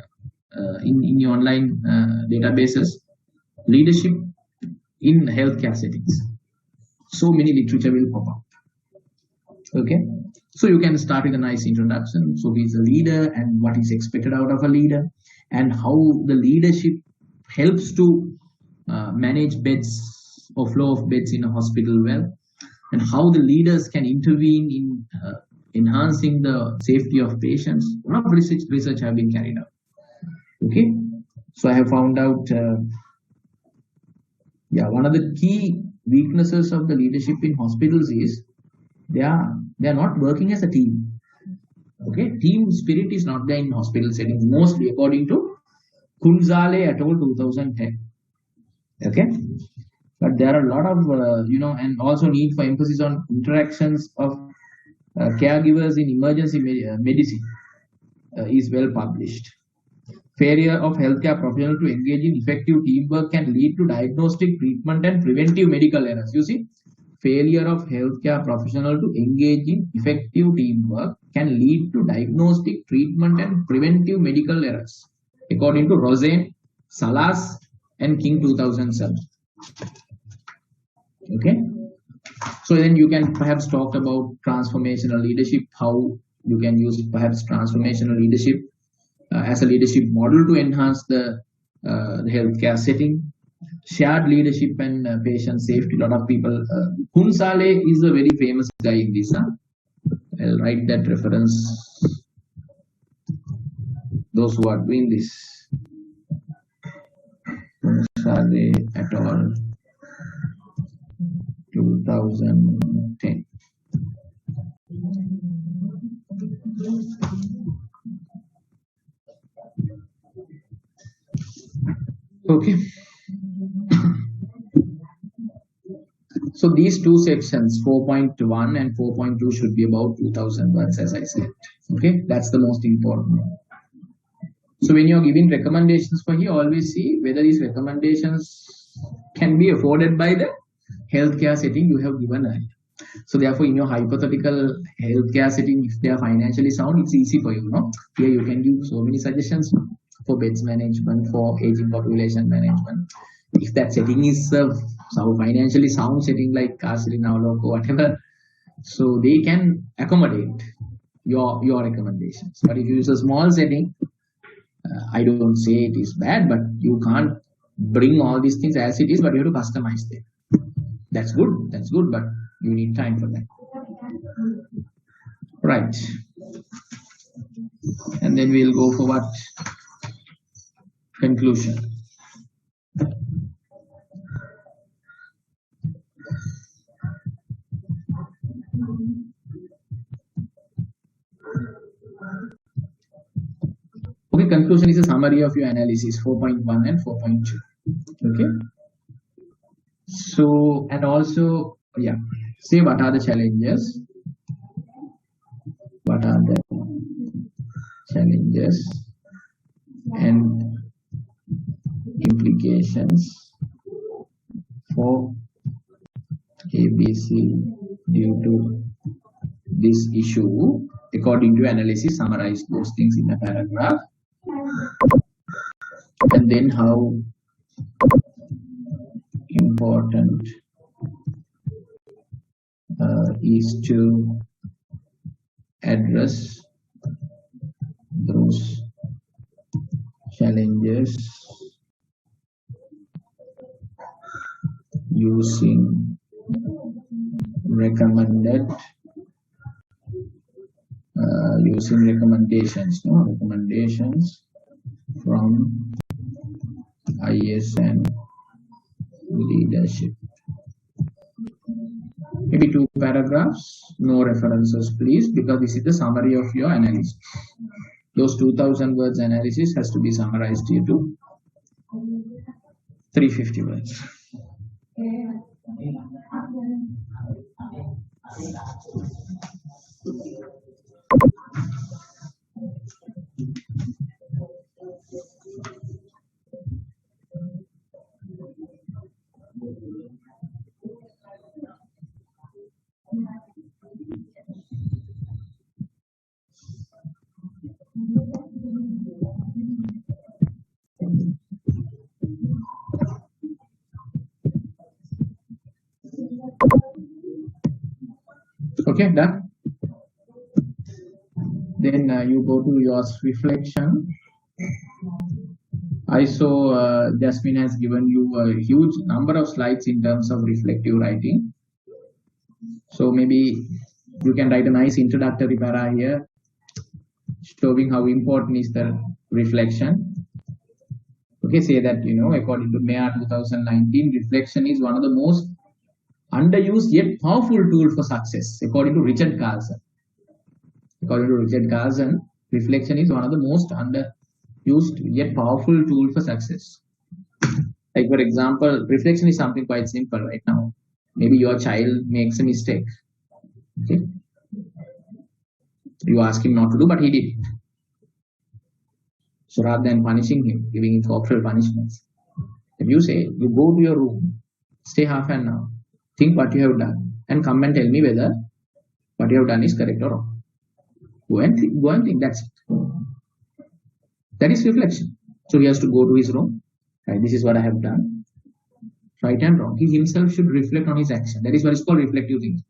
in your online databases, leadership in healthcare settings. So many literature will pop up. Okay. So you can start with a nice introduction. So who is a leader and what is expected out of a leader, and how the leadership helps to manage beds or flow of beds in a hospital well, and how the leaders can intervene in enhancing the safety of patients. A lot of research have been carried out. Okay, so I have found out, one of the key weaknesses of the leadership in hospitals is they are not working as a team. Okay, team spirit is not there in hospital settings, mostly according to Kunzale et al. 2010. Okay, but there are a lot of and also need for emphasis on interactions of caregivers in emergency medicine is well published. Failure of healthcare professionals to engage in effective teamwork can lead to diagnostic, treatment, and preventive medical errors. You see, failure of healthcare professional to engage in effective teamwork can lead to diagnostic, treatment, and preventive medical errors, according to Rosen, Salas, and King 2007. Okay, so then you can perhaps talk about transformational leadership, how you can use perhaps transformational leadership as a leadership model to enhance the healthcare setting. Shared leadership and patient safety. A lot of people. Kunsale is a very famous guy in this. I'll write that reference. Those who are doing this. Kunsale et al. 2010. Okay. So these two sections, 4.1 and 4.2, should be about 2000 words, as I said. Okay, that's the most important. So when you're giving recommendations for here, always see whether these recommendations can be afforded by the healthcare setting you have given earlier. So therefore, in your hypothetical healthcare setting, if they are financially sound, it's easy for you. No? Here you can give so many suggestions for beds management, for aging population management. If that setting is financially sound setting like Kasri, Navlok, or whatever, so they can accommodate your recommendations. But if you use a small setting, I don't say it is bad, but you can't bring all these things as it is, but you have to customize them. That's good, but you need time for that. Right. And then we'll go for what? Conclusion. Okay, conclusion is a summary of your analysis, 4.1 and 4.2. Okay. So, and also, say what are the challenges? What are the challenges and implications for ABC due to this issue? According to analysis, summarize those things in a paragraph. And then how important is to address those challenges using recommended using recommendations from ISN leadership. Maybe 2 paragraphs, no references please, because this is the summary of your analysis. Those 2000 words analysis has to be summarized here to 350 words. Okay, done. Then you go to your reflection. I saw Jasmine has given you a huge number of slides in terms of reflective writing. So maybe you can write a nice introductory para here, showing how important is the reflection. Okay, say that, according to May 2019, reflection is one of the most underused yet powerful tool for success, according to Richard Carlson. According to Richard Carlson, reflection is one of the most underused yet powerful tool for success. Like for example, reflection is something quite simple right now. Maybe your child makes a mistake. Okay, you ask him not to do, but he did it. So rather than punishing him, giving him corporal punishments, if you say, you go to your room, stay half an hour, think what you have done, and come and tell me whether what you have done is correct or wrong. Go and think. That's it. That is reflection. So he has to go to his room. Right, this is what I have done, right and wrong. He himself should reflect on his action. That is what is called reflective thinking.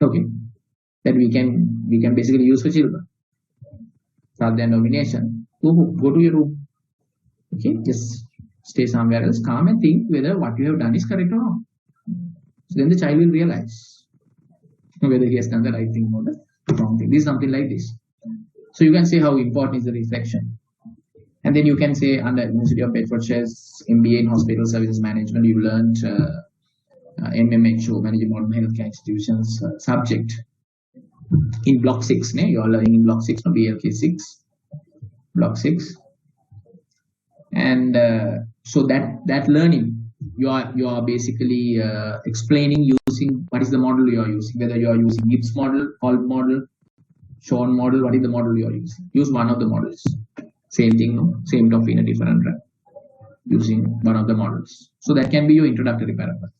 Okay, that we can basically use for children. Rather than domination, go to your room. Okay, just stay somewhere else, calm and think whether what you have done is correct or wrong. So then the child will realize whether he has done the right thing or the wrong thing. This is something like this. So you can say how important is the reflection. And then you can say under University of Bedfordshire's MBA in Hospital Services Management, you learned MMHO, Managing Modern Healthcare Institutions subject in block 6. You are learning in block 6, no, BLK 6, block 6. And so that learning, you are basically explaining using what is the model you are using, whether you are using Gibbs model, Kolb model, Sean model, what is the model you are using. Use one of the models. Same thing, no? Same topic in a different run, using one of the models. So that can be your introductory paragraph.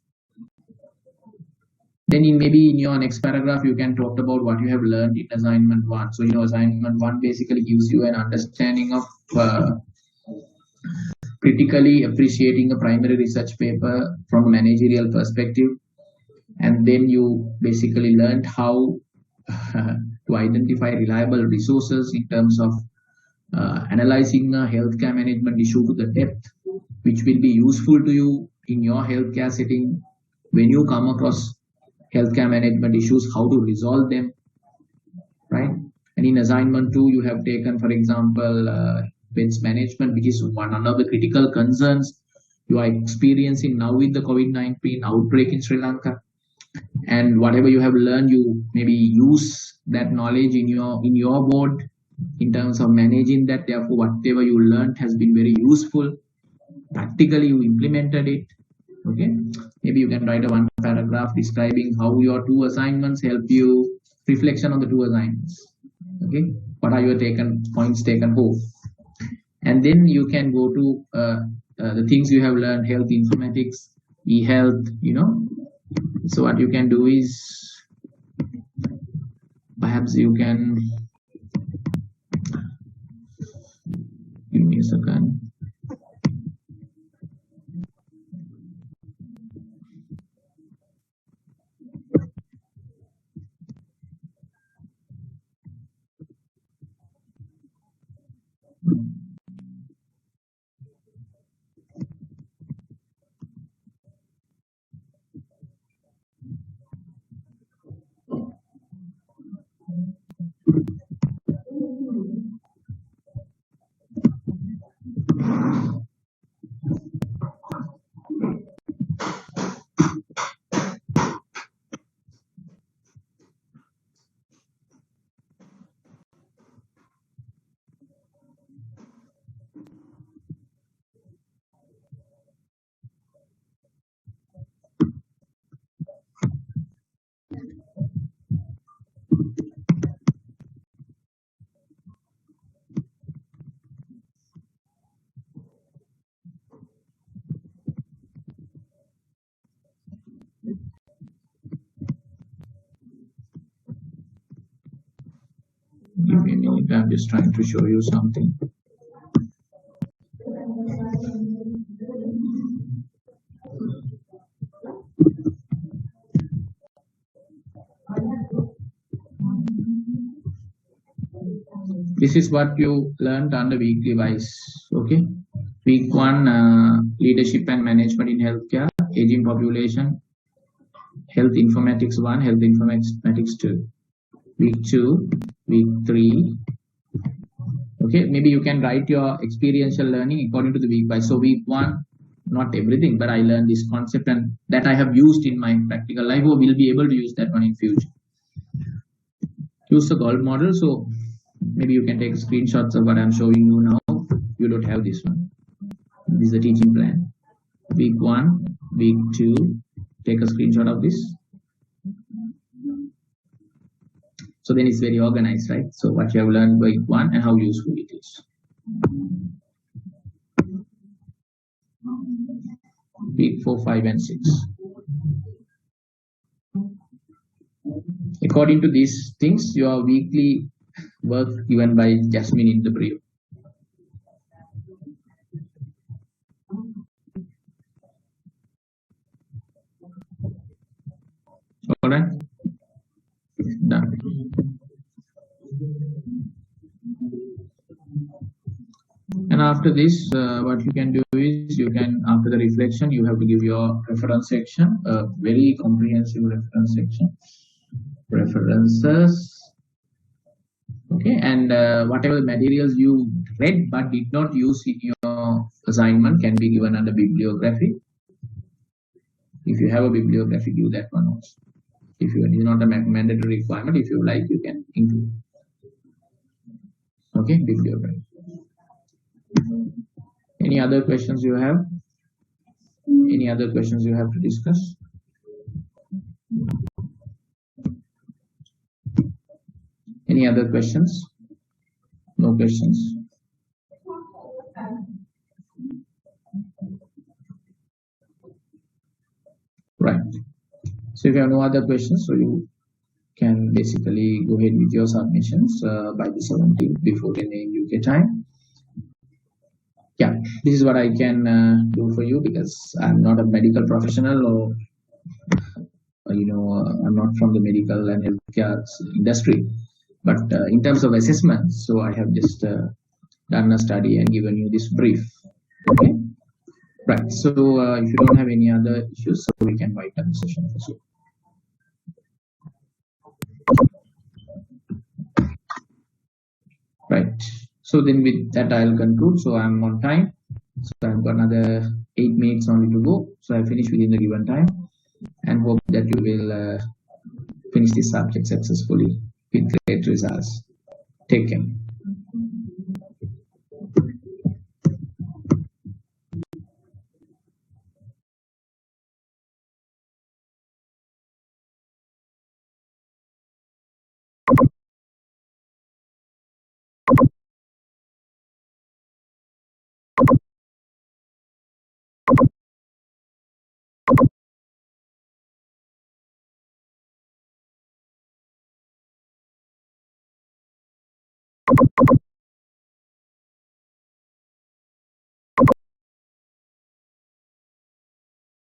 Then maybe in your next paragraph, you can talk about what you have learned in assignment 1. So, assignment 1 basically gives you an understanding of critically appreciating a primary research paper from a managerial perspective. And then you basically learned how to identify reliable resources in terms of analyzing a healthcare management issue to the depth, which will be useful to you in your healthcare setting when you come across healthcare management issues, how to resolve them, right? And in assignment 2, you have taken, for example, beds management, which is one of the critical concerns you are experiencing now with the COVID-19 outbreak in Sri Lanka. And whatever you have learned, you maybe use that knowledge in your board in terms of managing that. Therefore, whatever you learned has been very useful. Practically, you implemented it. Okay, maybe you can write a 1 paragraph describing how your 2 assignments help you. Reflection on the 2 assignments. Okay, what are your points taken home? And then you can go to the things you have learned: health informatics, e-health. So what you can do is, perhaps you can give me a second. Give me a minute. I'm just trying to show you something. This is what you learned under weekly wise. Okay. Week 1, leadership and management in healthcare, aging population, health informatics 1, health informatics 2. Week 2, week 3. Okay, maybe you can write your experiential learning according to the week wise. So week 1, not everything, but I learned this concept and that I have used in my practical life, or will be able to use that one in future. Use the GALT model. So maybe you can take screenshots of what I'm showing you now. You don't have this one. This is the teaching plan. Week 1, week 2, take a screenshot of this. So then it's very organized, right? So what you have learned week 1 and how useful it is. Week 4, 5, and 6. According to these things, your weekly work given by Jasmine in the brief. All right, done. And after this, what you can do is you can, after the reflection, you have to give your reference section, a very comprehensive reference section. References. Okay, and whatever materials you read but did not use in your assignment can be given under bibliography. If you have a bibliography, give that one also. If you, it is not a mandatory requirement, if you like, you can include. Okay, bibliography. Any other questions you have? Any other questions you have to discuss? Any other questions? No questions? Right. So if you have no other questions, so you can basically go ahead with your submissions by the 17th before 10 a.m. UK time. Yeah, this is what I can do for you because I'm not a medical professional or I'm not from the medical and healthcare industry. But in terms of assessment, so I have just done a study and given you this brief. Okay, right. So if you don't have any other issues, so we can wind up the session for sure. Right. So then with that, I'll conclude. So I'm on time. So I've got another 8 minutes only to go. So I finish within the given time and hope that you will finish this subject successfully with great results. Take care.